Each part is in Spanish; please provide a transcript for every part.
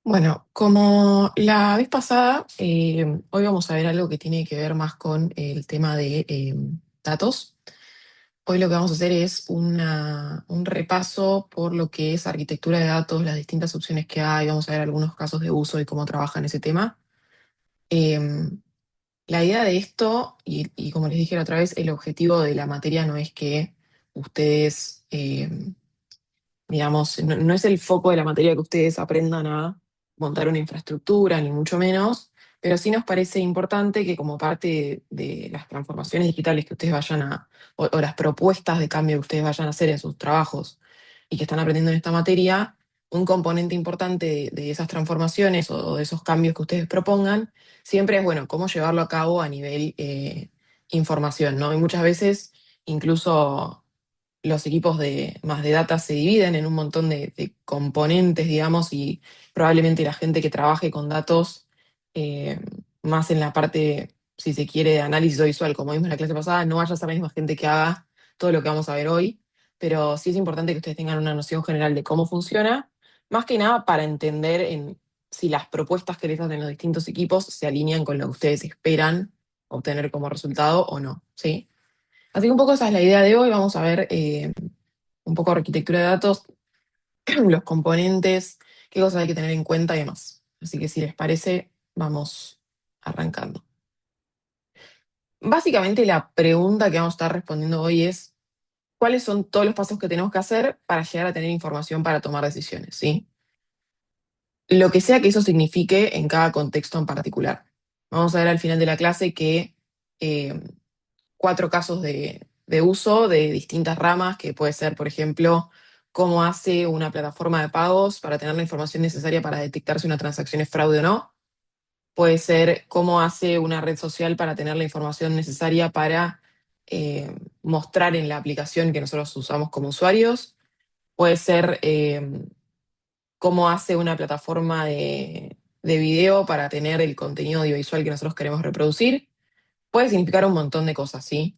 Bueno, como la vez pasada, hoy vamos a ver algo que tiene que ver más con el tema de datos. Hoy lo que vamos a hacer es un repaso por lo que es arquitectura de datos, las distintas opciones que hay, vamos a ver algunos casos de uso y cómo trabaja en ese tema. Eh, la idea de esto, y como les dije la otra vez, el objetivo de la materia no es que ustedes digamos, no es el foco de la materia que ustedes aprendan a montar una infraestructura, ni mucho menos, pero sí nos parece importante que como parte de las transformaciones digitales que ustedes vayan o las propuestas de cambio que ustedes vayan a hacer en sus trabajos y que están aprendiendo en esta materia, un componente importante de esas transformaciones o de esos cambios que ustedes propongan, siempre es, bueno, cómo llevarlo a cabo a nivel información, ¿no? Y muchas veces incluso los equipos de más de data se dividen en un montón de componentes, digamos, y probablemente la gente que trabaje con datos, eh, más en la parte, si se quiere, de análisis visual, como vimos en la clase pasada, no vaya a ser la misma gente que haga todo lo que vamos a ver hoy, pero sí es importante que ustedes tengan una noción general de cómo funciona, más que nada para entender si las propuestas que les hacen los distintos equipos se alinean con lo que ustedes esperan obtener como resultado o no, ¿sí? Así que un poco esa es la idea de hoy. Vamos a ver un poco de arquitectura de datos, los componentes, qué cosas hay que tener en cuenta y demás. Así que si les parece, vamos arrancando. Básicamente la pregunta que vamos a estar respondiendo hoy es, ¿cuáles son todos los pasos que tenemos que hacer para llegar a tener información para tomar decisiones? ¿Sí? Lo que sea que eso signifique en cada contexto en particular. Vamos a ver al final de la clase que eh, cuatro casos de uso de distintas ramas, que puede ser, por ejemplo, cómo hace una plataforma de pagos para tener la información necesaria para detectar si una transacción es fraude o no. Puede ser cómo hace una red social para tener la información necesaria para mostrar en la aplicación que nosotros usamos como usuarios. Puede ser cómo hace una plataforma de video para tener el contenido audiovisual que nosotros queremos reproducir. Puede significar un montón de cosas, ¿sí?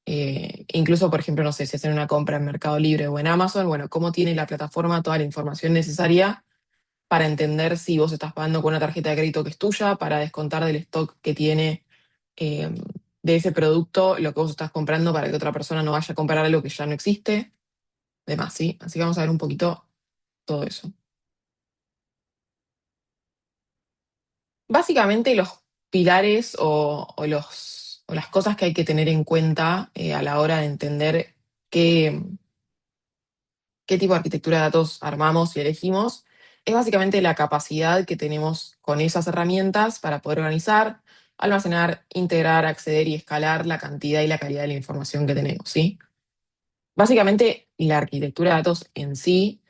Incluso, por ejemplo, no sé, si hacen una compra en Mercado Libre o en Amazon, bueno, cómo tiene la plataforma toda la información necesaria para entender si vos estás pagando con una tarjeta de crédito que es tuya, para descontar del stock que tiene eh, de ese producto lo que vos estás comprando para que otra persona no vaya a comprar algo que ya no existe, demás, ¿sí? Así que vamos a ver un poquito todo eso. Básicamente los pilares o las cosas que hay que tener en cuenta a la hora de entender qué, qué tipo de arquitectura de datos armamos y elegimos, es básicamente la capacidad que tenemos con esas herramientas para poder organizar, almacenar, integrar, acceder y escalar la cantidad y la calidad de la información que tenemos, ¿sí? Básicamente, la arquitectura de datos en sí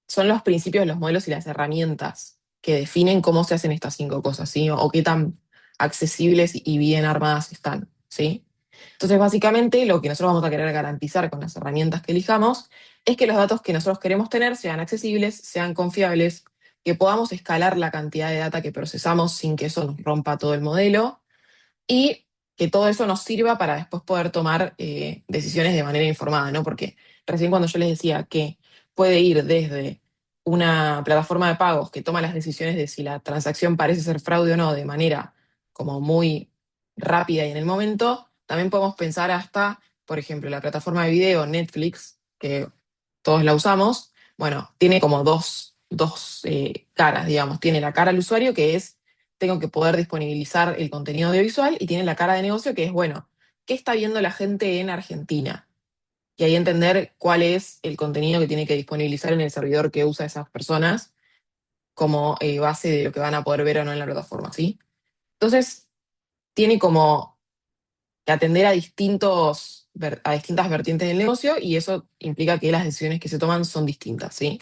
son los principios, los modelos y las herramientas que definen cómo se hacen estas cinco cosas, ¿sí? O qué tan accesibles y bien armadas están, ¿sí? Entonces, básicamente, lo que nosotros vamos a querer garantizar con las herramientas que elijamos es que los datos que nosotros queremos tener sean accesibles, sean confiables, que podamos escalar la cantidad de data que procesamos sin que eso nos rompa todo el modelo y que todo eso nos sirva para después poder tomar decisiones de manera informada, ¿no? Porque recién cuando yo les decía que puede ir desde una plataforma de pagos que toma las decisiones de si la transacción parece ser fraude o no de manera como muy rápida y en el momento, también podemos pensar hasta, por ejemplo, la plataforma de video Netflix, que todos la usamos, bueno, tiene como dos caras, digamos. Tiene la cara al usuario, que es tengo que poder disponibilizar el contenido audiovisual y tiene la cara de negocio que es, bueno, ¿qué está viendo la gente en Argentina? Y ahí entender cuál es el contenido que tiene que disponibilizar en el servidor que usa esas personas como base de lo que van a poder ver o no en la plataforma, ¿sí? Entonces, tiene como que atender a distintas vertientes del negocio y eso implica que las decisiones que se toman son distintas, ¿sí?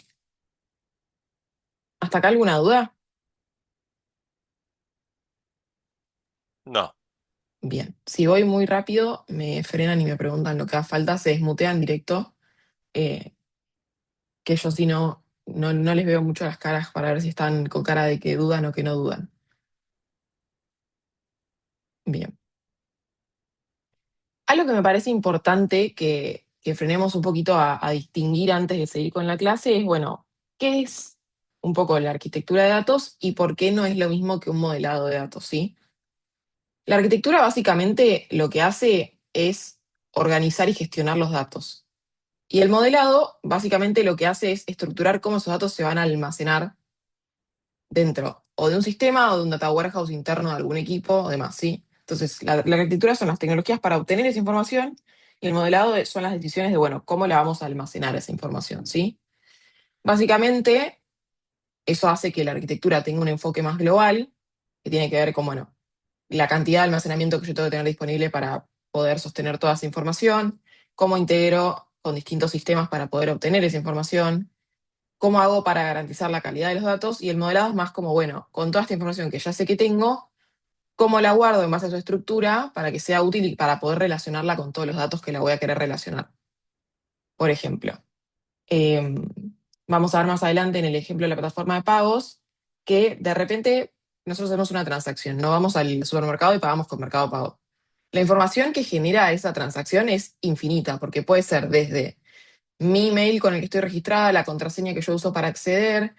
¿Hasta acá alguna duda? No, Bien, si voy muy rápido, me frenan y me preguntan lo que haga falta, se desmutean directo, eh, que yo si no les veo mucho las caras para ver si están con cara de que dudan o que no dudan. Bien. Algo que me parece importante que frenemos un poquito a distinguir antes de seguir con la clase es, bueno, ¿qué es? un poco la arquitectura de datos y por qué no es lo mismo que un modelado de datos, ¿sí? La arquitectura básicamente lo que hace es organizar y gestionar los datos. Y el modelado básicamente lo que hace es estructurar cómo esos datos se van a almacenar dentro o de un sistema o de un data warehouse interno de algún equipo o demás, ¿sí? Entonces, la arquitectura son las tecnologías para obtener esa información y el modelado son las decisiones de, bueno, cómo la vamos a almacenar esa información, ¿sí? Básicamente, eso hace que la arquitectura tenga un enfoque más global, que tiene que ver con, bueno, la cantidad de almacenamiento que yo tengo que tener disponible para poder sostener toda esa información, cómo integro con distintos sistemas para poder obtener esa información, cómo hago para garantizar la calidad de los datos y el modelado es más como, bueno, con toda esta información que ya sé que tengo, cómo la guardo en base a su estructura para que sea útil y para poder relacionarla con todos los datos que la voy a querer relacionar. Por ejemplo, eh, vamos a ver más adelante en el ejemplo de la plataforma de pagos que de repente nosotros hacemos una transacción, no vamos al supermercado y pagamos con Mercado Pago. La información que genera esa transacción es infinita porque puede ser desde mi email con el que estoy registrada, la contraseña que yo uso para acceder,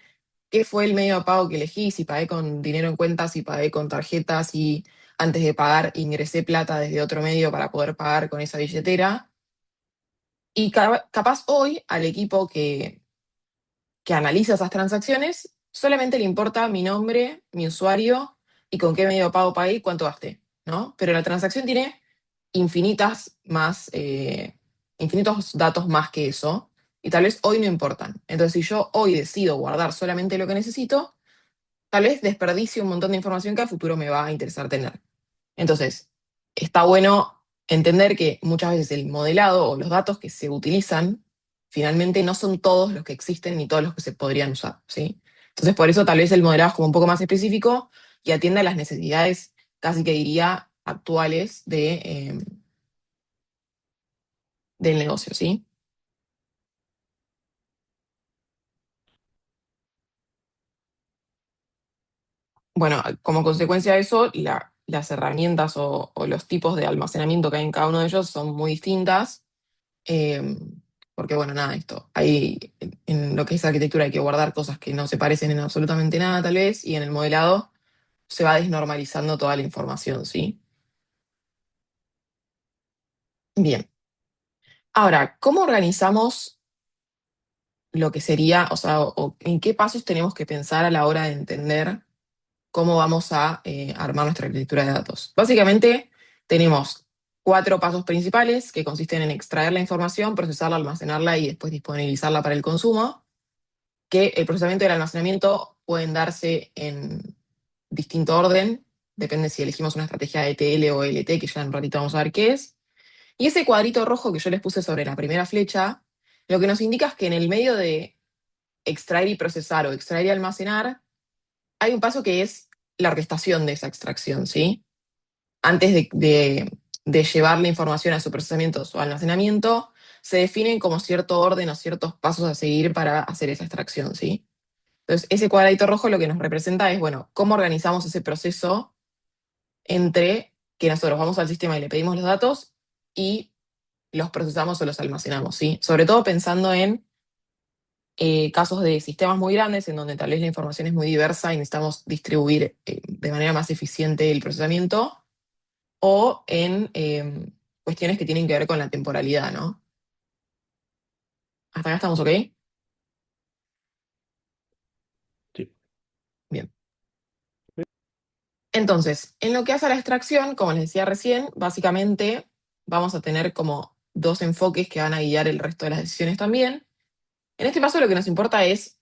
qué fue el medio de pago que elegí, si pagué con dinero en cuenta, si pagué con tarjetas, si antes de pagar ingresé plata desde otro medio para poder pagar con esa billetera. Y capaz hoy al equipo que analiza esas transacciones, solamente le importa mi nombre, mi usuario y con qué medio de pago pagué y cuánto gasté, ¿no? Pero la transacción tiene infinitas más, infinitos datos más que eso, y tal vez hoy no importan. Entonces, si yo hoy decido guardar solamente lo que necesito, tal vez desperdicie un montón de información que a futuro me va a interesar tener. Entonces, está bueno entender que muchas veces el modelado o los datos que se utilizan finalmente no son todos los que existen ni todos los que se podrían usar, ¿sí? Entonces, por eso tal vez el modelado es como un poco más específico y atiende a las necesidades, casi que diría, actuales del negocio, ¿sí? Bueno, como consecuencia de eso, las herramientas o los tipos de almacenamiento que hay en cada uno de ellos son muy distintas. Eh, Porque, bueno, nada, esto. En lo que es arquitectura hay que guardar cosas que no se parecen en absolutamente nada, tal vez, y en el modelado se va desnormalizando toda la información, ¿sí? Bien. Ahora, ¿cómo organizamos lo que sería, o sea, o en qué pasos tenemos que pensar a la hora de entender cómo vamos a armar nuestra arquitectura de datos? Básicamente, tenemos cuatro pasos principales que consisten en extraer la información, procesarla, almacenarla y después disponibilizarla para el consumo. Que el procesamiento y el almacenamiento pueden darse en distinto orden, depende si elegimos una estrategia de ETL o LT, que ya en un ratito vamos a ver qué es. Y ese cuadrito rojo que yo les puse sobre la primera flecha, lo que nos indica es que en el medio de extraer y procesar o extraer y almacenar, hay un paso que es la orquestación de esa extracción, ¿sí? Antes de llevar la información a su procesamiento o almacenamiento, se definen como cierto orden o ciertos pasos a seguir para hacer esa extracción, ¿sí? Entonces, ese cuadradito rojo lo que nos representa es, bueno, cómo organizamos ese proceso entre que nosotros vamos al sistema y le pedimos los datos y los procesamos o los almacenamos, ¿sí? Sobre todo pensando en casos de sistemas muy grandes en donde tal vez la información es muy diversa y necesitamos distribuir de manera más eficiente el procesamiento o en cuestiones que tienen que ver con la temporalidad, ¿no? ¿Hasta acá estamos ok? Sí. Bien. Entonces, en lo que hace a la extracción, como les decía recién, básicamente vamos a tener como dos enfoques que van a guiar el resto de las decisiones también. En este caso, lo que nos importa es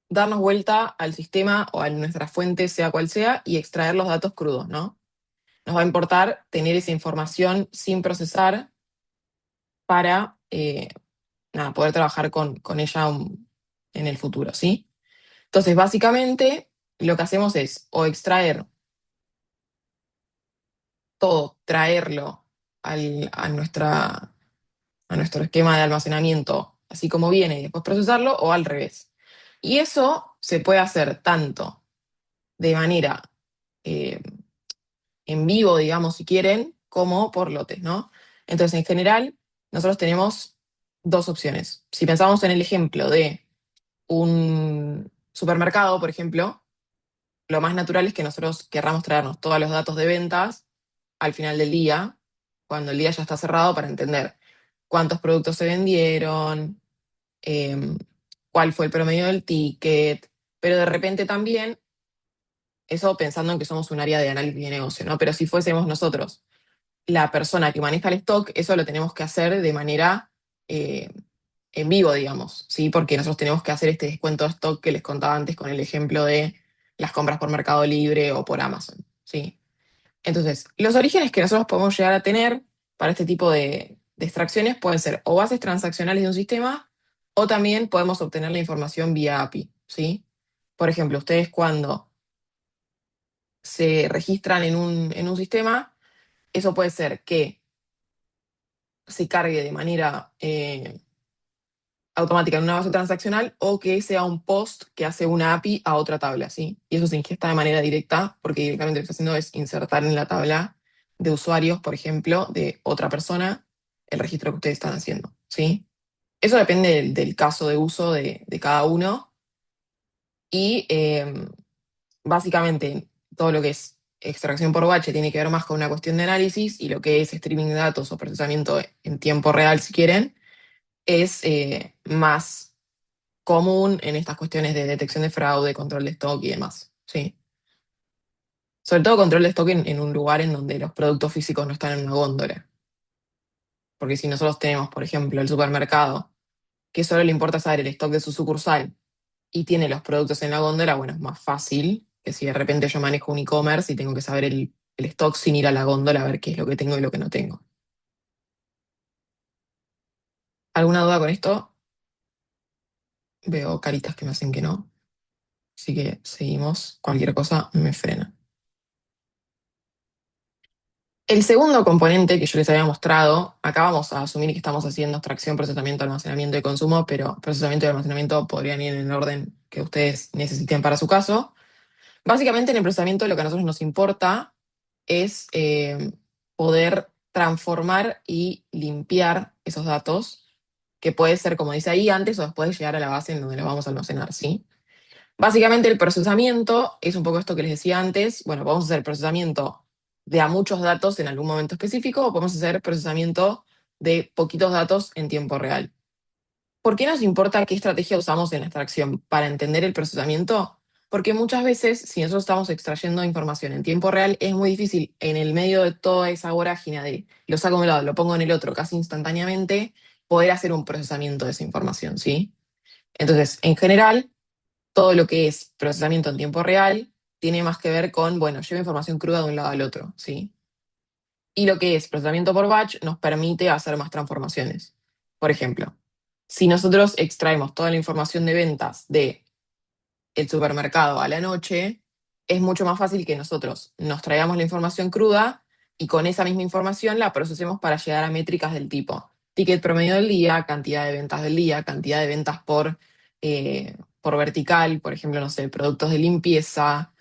darnos vuelta al sistema o a nuestra fuente, sea cual sea, y extraer los datos crudos, ¿no? Nos va a importar tener esa información sin procesar para nada, poder trabajar con ella en el futuro, ¿sí? Entonces, básicamente, lo que hacemos es o extraer todo, traerlo a nuestro esquema de almacenamiento, así como viene, y después procesarlo, o al revés. Y eso se puede hacer tanto de manera eh, en vivo, digamos, si quieren, como por lotes, ¿no? Entonces, en general, nosotros tenemos dos opciones. Si pensamos en el ejemplo de un supermercado, por ejemplo, lo más natural es que nosotros querramos traernos todos los datos de ventas al final del día, cuando el día ya está cerrado, para entender cuántos productos se vendieron, em, cuál fue el promedio del ticket, pero de repente también, eso pensando en que somos un área de análisis de negocio, ¿no? Pero si fuésemos nosotros la persona que maneja el stock, eso lo tenemos que hacer de manera eh, en vivo, digamos, ¿sí? Porque nosotros tenemos que hacer este descuento de stock que les contaba antes con el ejemplo de las compras por Mercado Libre o por Amazon, ¿sí? Entonces, los orígenes que nosotros podemos llegar a tener para este tipo de extracciones pueden ser o bases transaccionales de un sistema o también podemos obtener la información vía API, ¿sí? Por ejemplo, ustedes cuando se registran en un sistema, eso puede ser que se cargue de manera automática en una base transaccional o que sea un post que hace una API a otra tabla, ¿sí? Y eso se ingesta de manera directa porque directamente lo que está haciendo es insertar en la tabla de usuarios, por ejemplo, de otra persona, el registro que ustedes están haciendo, ¿sí? Eso depende del caso de uso de cada uno y básicamente todo lo que es extracción por batch tiene que ver más con una cuestión de análisis y lo que es streaming de datos o procesamiento en tiempo real, si quieren, es más común en estas cuestiones de detección de fraude, control de stock y demás, ¿sí? Sobre todo control de stock en un lugar en donde los productos físicos no están en una góndola. Porque si nosotros tenemos, por ejemplo, el supermercado, que solo le importa saber el stock de su sucursal y tiene los productos en la góndola, bueno, es más fácil que si de repente yo manejo un e-commerce y tengo que saber el stock sin ir a la góndola a ver qué es lo que tengo y lo que no tengo. ¿Alguna duda con esto? Veo caritas que me hacen que no. Así que seguimos. Cualquier cosa me frena. El segundo componente que yo les había mostrado, acá vamos a asumir que estamos haciendo extracción, procesamiento, almacenamiento y consumo, pero procesamiento y almacenamiento podrían ir en el orden que ustedes necesiten para su caso. Básicamente en el procesamiento lo que a nosotros nos importa es poder transformar y limpiar esos datos, que puede ser, como dice ahí, antes o después de llegar a la base en donde los vamos a almacenar, ¿sí? Básicamente el procesamiento es un poco esto que les decía antes. Bueno, podemos hacer procesamiento de a muchos datos en algún momento específico o podemos hacer procesamiento de poquitos datos en tiempo real. ¿Por qué nos importa qué estrategia usamos en la extracción? Para entender el procesamiento. Porque muchas veces, si nosotros estamos extrayendo información en tiempo real, es muy difícil en el medio de toda esa vorágine de lo saco de un lado, lo pongo en el otro casi instantáneamente, poder hacer un procesamiento de esa información, ¿sí? Entonces, en general, todo lo que es procesamiento en tiempo real tiene más que ver con, bueno, lleva información cruda de un lado al otro, ¿sí? Y lo que es procesamiento por batch nos permite hacer más transformaciones. Por ejemplo, si nosotros extraemos toda la información de ventas de el supermercado a la noche, es mucho más fácil que nosotros nos traigamos la información cruda y con esa misma información la procesemos para llegar a métricas del tipo ticket promedio del día, cantidad de ventas del día, cantidad de ventas por vertical, por ejemplo, no sé, productos de limpieza,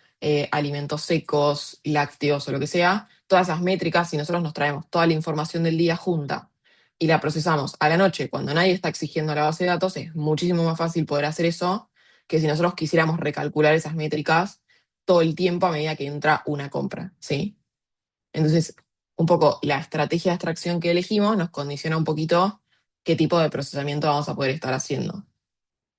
alimentos secos, lácteos o lo que sea. Todas esas métricas, si nosotros nos traemos toda la información del día junta y la procesamos a la noche cuando nadie está exigiendo la base de datos, es muchísimo más fácil poder hacer eso que si nosotros quisiéramos recalcular esas métricas todo el tiempo a medida que entra una compra, ¿sí? Entonces, un poco la estrategia de extracción que elegimos nos condiciona un poquito qué tipo de procesamiento vamos a poder estar haciendo.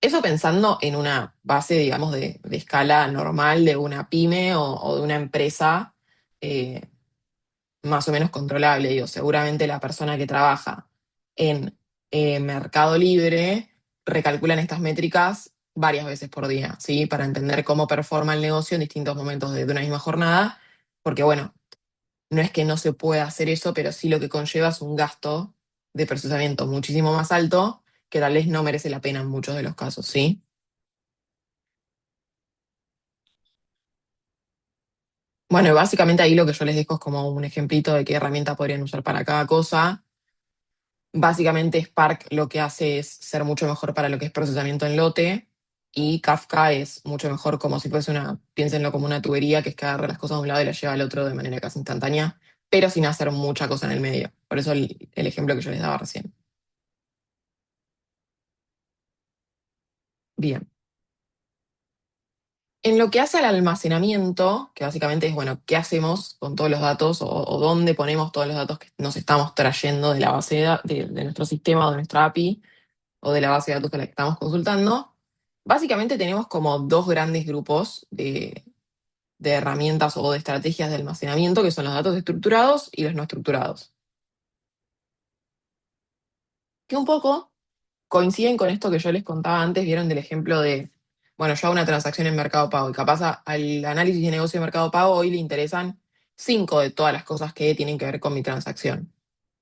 Eso pensando en una base, digamos, de escala normal de una pyme o de una empresa eh, más o menos controlable. Digo, seguramente la persona que trabaja en Mercado Libre recalculan estas métricas varias veces por día, ¿sí? Para entender cómo performa el negocio en distintos momentos de una misma jornada, porque bueno, no es que no se pueda hacer eso, pero sí lo que conlleva es un gasto de procesamiento muchísimo más alto que tal vez no merece la pena en muchos de los casos, ¿sí? Bueno, y básicamente ahí lo que yo les dejo es como un ejemplito de qué herramienta podrían usar para cada cosa. Básicamente Spark lo que hace es ser mucho mejor para lo que es procesamiento en lote y Kafka es mucho mejor como si fuese piénsenlo como una tubería que es que agarra las cosas de un lado y las lleva al otro de manera casi instantánea, pero sin hacer mucha cosa en el medio. Por eso el ejemplo que yo les daba recién. Bien. En lo que hace al almacenamiento, que básicamente es, bueno, qué hacemos con todos los datos o dónde ponemos todos los datos que nos estamos trayendo de la base de nuestro sistema o de nuestra API o de la base de datos que la que estamos consultando, básicamente tenemos como dos grandes grupos de herramientas o de estrategias de almacenamiento, que son los datos estructurados y los no estructurados. Que un poco coinciden con esto que yo les contaba antes, vieron del ejemplo de, bueno, yo hago una transacción en Mercado Pago y capaz al análisis de negocio de Mercado Pago hoy le interesan cinco de todas las cosas que tienen que ver con mi transacción.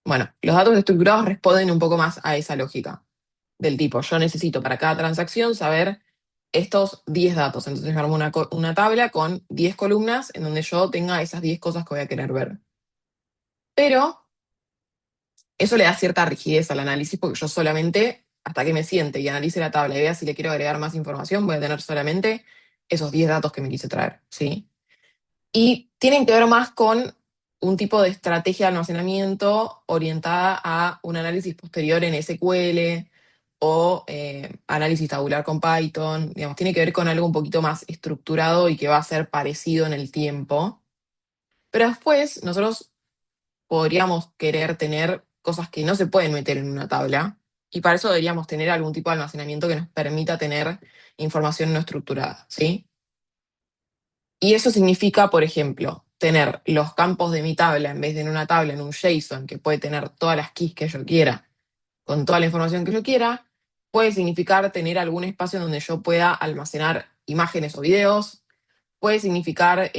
Bueno, los datos estructurados responden un poco más a esa lógica del tipo, yo necesito para cada transacción saber estos 10 datos, entonces me armo una tabla con 10 columnas en donde yo tenga esas 10 cosas que voy a querer ver. Pero eso le da cierta rigidez al análisis porque yo solamente, hasta que me siente y analice la tabla y vea si le quiero agregar más información, voy a tener solamente esos 10 datos que me quise traer, ¿sí? Y tienen que ver más con un tipo de estrategia de almacenamiento orientada a un análisis posterior en SQL o análisis tabular con Python. Digamos, tiene que ver con algo un poquito más estructurado y que va a ser parecido en el tiempo. Pero después nosotros podríamos querer tener cosas que no se pueden meter en una tabla y para eso deberíamos tener algún tipo de almacenamiento que nos permita tener información no estructurada, ¿sí? Y eso significa, por ejemplo, tener los campos de mi tabla en vez de en una tabla, en un JSON que puede tener todas las keys que yo quiera, con toda la información que yo quiera, puede significar tener algún espacio donde yo pueda almacenar imágenes o videos, puede significar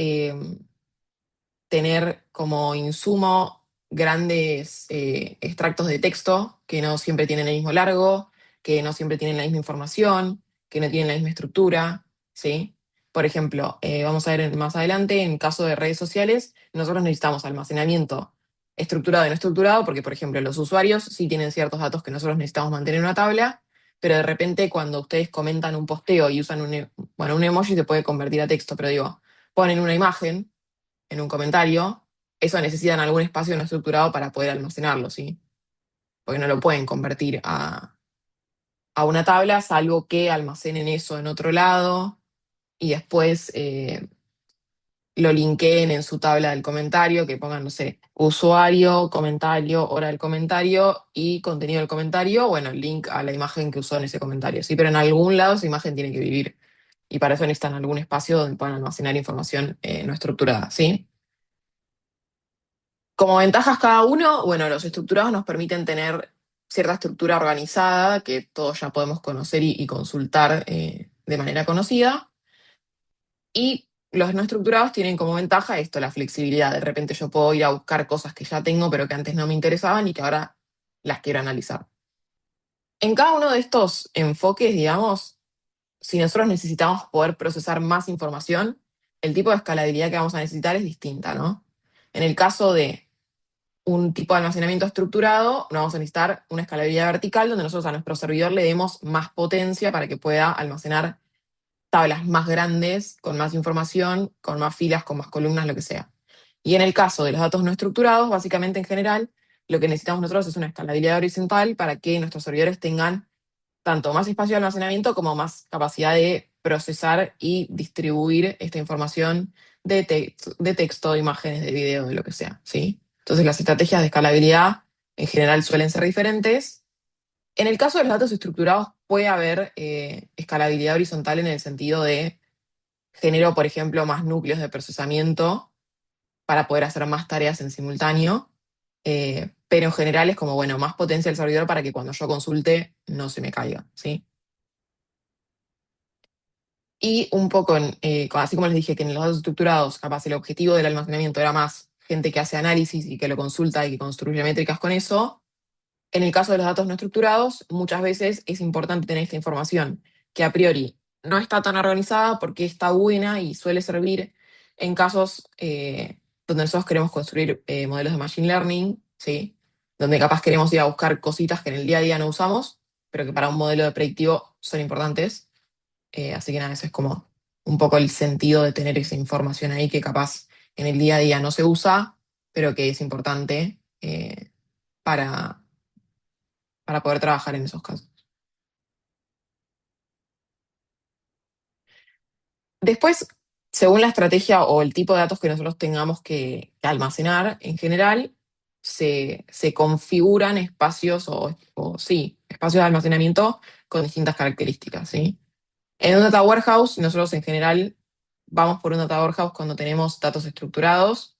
tener como insumo grandes extractos de texto que no siempre tienen el mismo largo, que no siempre tienen la misma información, que no tienen la misma estructura, ¿sí? Por ejemplo, vamos a ver más adelante, en caso de redes sociales, nosotros necesitamos almacenamiento estructurado y no estructurado, porque, por ejemplo, los usuarios sí tienen ciertos datos que nosotros necesitamos mantener en una tabla, pero de repente cuando ustedes comentan un posteo y usan bueno, un emoji se puede convertir a texto, pero digo, ponen una imagen en un comentario, eso necesitan algún espacio no estructurado para poder almacenarlo, ¿sí? Porque no lo pueden convertir a una tabla, salvo que almacenen eso en otro lado y después lo linkeen en su tabla del comentario, que pongan, no sé, usuario, comentario, hora del comentario y contenido del comentario, bueno, link a la imagen que usó en ese comentario, ¿sí? Pero en algún lado esa imagen tiene que vivir y para eso necesitan algún espacio donde puedan almacenar información no estructurada, ¿sí? Como ventajas cada uno, bueno, los estructurados nos permiten tener cierta estructura organizada que todos ya podemos conocer y consultar de manera conocida. Y los no estructurados tienen como ventaja esto, la flexibilidad. De repente yo puedo ir a buscar cosas que ya tengo, pero que antes no me interesaban y que ahora las quiero analizar. En cada uno de estos enfoques, digamos, si nosotros necesitamos poder procesar más información, el tipo de escalabilidad que vamos a necesitar es distinta, ¿no? En el caso de un tipo de almacenamiento estructurado, no vamos a necesitar una escalabilidad vertical donde nosotros a nuestro servidor le demos más potencia para que pueda almacenar tablas más grandes, con más información, con más filas, con más columnas, lo que sea. Y en el caso de los datos no estructurados, básicamente en general, lo que necesitamos nosotros es una escalabilidad horizontal para que nuestros servidores tengan tanto más espacio de almacenamiento como más capacidad de procesar y distribuir esta información de texto, de imágenes, de video, de lo que sea, ¿sí? Entonces las estrategias de escalabilidad en general suelen ser diferentes. En el caso de los datos estructurados puede haber escalabilidad horizontal en el sentido de genero, por ejemplo, más núcleos de procesamiento para poder hacer más tareas en simultáneo, pero en general es como, bueno, más potencia del servidor para que cuando yo consulte no se me caiga, ¿sí? Y un poco, así como les dije que en los datos estructurados, capaz el objetivo del almacenamiento era más gente que hace análisis y que lo consulta y que construye métricas con eso, en el caso de los datos no estructurados, muchas veces es importante tener esta información que a priori no está tan organizada porque está buena y suele servir en casos donde nosotros queremos construir modelos de machine learning, ¿sí? Donde capaz queremos ir a buscar cositas que en el día a día no usamos, pero que para un modelo de predictivo son importantes. Así que nada, eso es como un poco el sentido de tener esa información ahí que capaz en el día a día no se usa, pero que es importante para, para poder trabajar en esos casos. Después, según la estrategia o el tipo de datos que nosotros tengamos que almacenar, en general se configuran espacios o sí, espacios de almacenamiento con distintas características, ¿sí? En un data warehouse, nosotros en general vamos por un data warehouse cuando tenemos datos estructurados,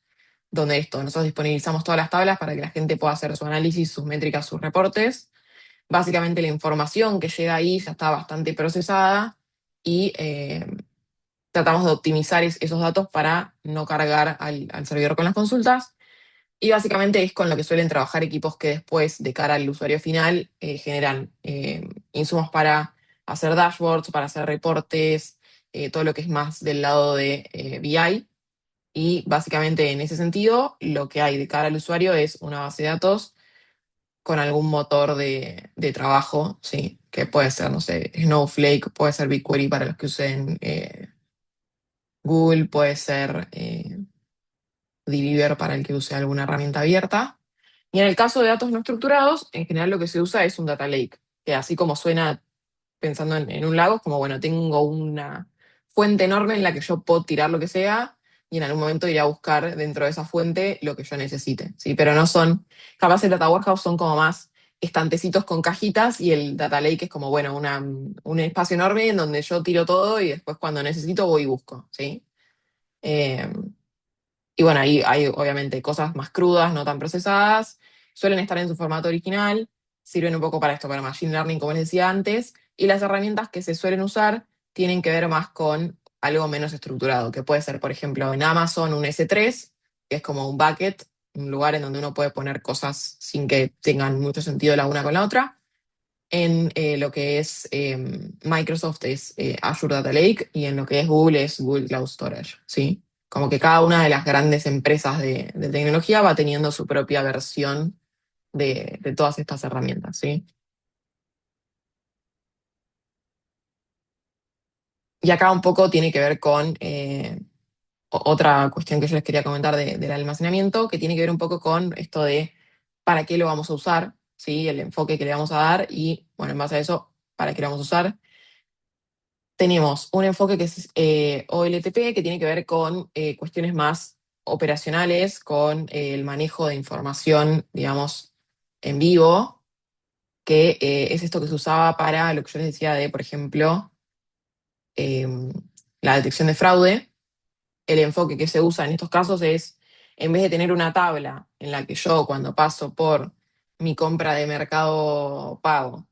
donde nosotros disponibilizamos todas las tablas para que la gente pueda hacer su análisis, sus métricas, sus reportes. Básicamente la información que llega ahí ya está bastante procesada y tratamos de optimizar esos datos para no cargar al servidor con las consultas. Y básicamente es con lo que suelen trabajar equipos que después, de cara al usuario final, generan insumos para hacer dashboards, para hacer reportes, todo lo que es más del lado de BI. Y básicamente en ese sentido, lo que hay de cara al usuario es una base de datos con algún motor de trabajo, ¿sí? Que puede ser, no sé, Snowflake, puede ser BigQuery para los que usen Google, puede ser Deliver para el que use alguna herramienta abierta. Y en el caso de datos no estructurados, en general lo que se usa es un data lake, que así como suena pensando en un lago, es como, bueno, tengo una fuente enorme en la que yo puedo tirar lo que sea y en algún momento ir a buscar dentro de esa fuente lo que yo necesite, ¿sí? Pero no son, capaz el data warehouse son como más estantecitos con cajitas y el data lake es como, bueno, un espacio enorme en donde yo tiro todo y después cuando necesito voy y busco, ¿sí? Eh, y bueno, ahí hay obviamente cosas más crudas, no tan procesadas, suelen estar en su formato original, sirven un poco para esto, para Machine Learning, como les decía antes, y las herramientas que se suelen usar tienen que ver más con algo menos estructurado, que puede ser, por ejemplo, en Amazon un S3, que es como un bucket, un lugar en donde uno puede poner cosas sin que tengan mucho sentido la una con la otra. En lo que es Microsoft es Azure Data Lake y en lo que es Google Cloud Storage, ¿sí? Como que cada una de las grandes empresas de tecnología va teniendo su propia versión de todas estas herramientas, ¿sí? Y acá un poco tiene que ver con otra cuestión que yo les quería comentar del almacenamiento, que tiene que ver un poco con esto de para qué lo vamos a usar, ¿sí? El enfoque que le vamos a dar y, bueno, en base a eso, para qué lo vamos a usar. Tenemos un enfoque que es OLTP, que tiene que ver con cuestiones más operacionales, con el manejo de información, digamos, en vivo, que es esto que se usaba para lo que yo les decía de, por ejemplo, eh, la detección de fraude. El enfoque que se usa en estos casos es, en vez de tener una tabla en la que yo cuando paso por mi compra de Mercado Pago,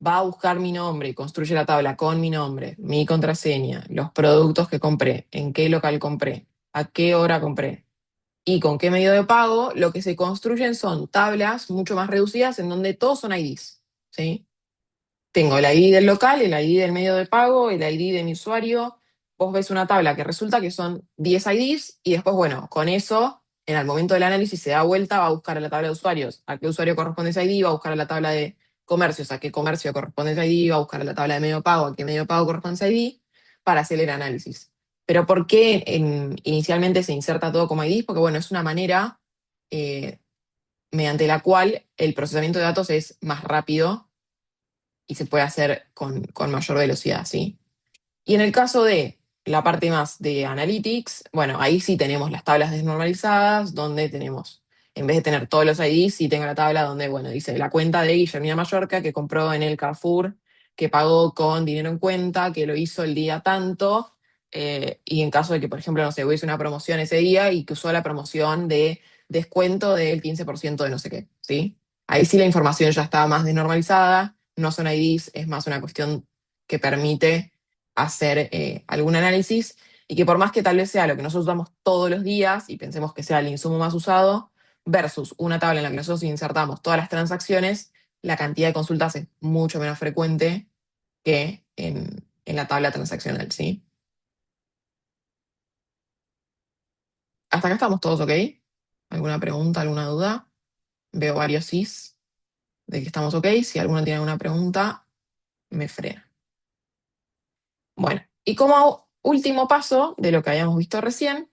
va a buscar mi nombre y construye la tabla con mi nombre, mi contraseña, los productos que compré, en qué local compré, a qué hora compré y con qué medio de pago, lo que se construyen son tablas mucho más reducidas en donde todos son IDs, ¿sí? Tengo el ID del local, el ID del medio de pago, el ID de mi usuario. Vos ves una tabla que resulta que son 10 IDs y después, bueno, con eso, en el momento del análisis se da vuelta, va a buscar a la tabla de usuarios a qué usuario corresponde ese ID, va a buscar a la tabla de comercios a qué comercio corresponde ese ID, va a buscar a la tabla de medio de pago a qué medio de pago corresponde ese ID para hacer el análisis. Pero ¿por qué inicialmente se inserta todo como ID? Porque, bueno, es una manera eh, mediante la cual el procesamiento de datos es más rápido y se puede hacer con mayor velocidad, ¿sí? Y en el caso de la parte más de Analytics, bueno, ahí sí tenemos las tablas desnormalizadas, donde tenemos, en vez de tener todos los IDs, sí tengo la tabla donde, bueno, dice la cuenta de Guillermina Mallorca, que compró en el Carrefour, que pagó con dinero en cuenta, que lo hizo el día tanto, y en caso de que, por ejemplo, no sé, hubiese una promoción ese día y que usó la promoción de descuento del 15% de no sé qué, ¿sí? Ahí sí la información ya está más desnormalizada, no son IDs, es más una cuestión que permite hacer algún análisis y que por más que tal vez sea lo que nosotros usamos todos los días y pensemos que sea el insumo más usado, versus una tabla en la que nosotros insertamos todas las transacciones, la cantidad de consultas es mucho menos frecuente que en la tabla transaccional, ¿sí? Hasta acá estamos todos ok. ¿Alguna pregunta, alguna duda? Veo varios sís de que estamos ok. Si alguno tiene alguna pregunta, me frena. Bueno, y como último paso de lo que habíamos visto recién,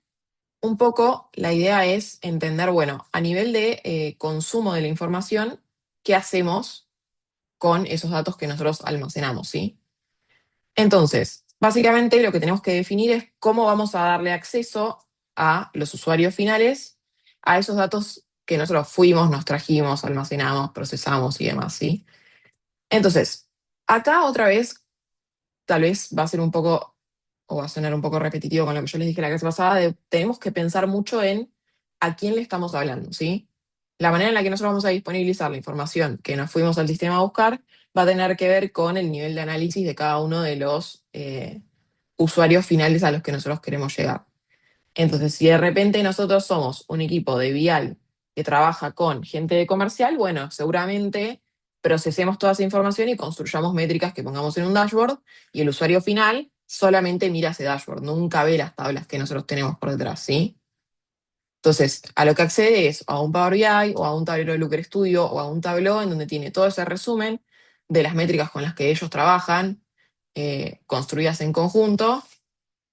un poco la idea es entender, bueno, a nivel de consumo de la información, ¿qué hacemos con esos datos que nosotros almacenamos, ¿sí? Entonces, básicamente lo que tenemos que definir es cómo vamos a darle acceso a los usuarios finales a esos datos que nosotros fuimos, nos trajimos, almacenamos, procesamos y demás, ¿sí? Entonces, acá otra vez, tal vez va a ser un poco, o va a sonar un poco repetitivo con lo que yo les dije la clase pasada, tenemos que pensar mucho en a quién le estamos hablando, ¿sí? La manera en la que nosotros vamos a disponibilizar la información que nos fuimos al sistema a buscar va a tener que ver con el nivel de análisis de cada uno de los usuarios finales a los que nosotros queremos llegar. Entonces, si de repente nosotros somos un equipo de Vial que trabaja con gente de comercial, bueno, seguramente procesemos toda esa información y construyamos métricas que pongamos en un dashboard y el usuario final solamente mira ese dashboard, nunca ve las tablas que nosotros tenemos por detrás, ¿sí? Entonces, a lo que accede es a un Power BI o a un tablero de Looker Studio o a un Tableau en donde tiene todo ese resumen de las métricas con las que ellos trabajan, construidas en conjunto,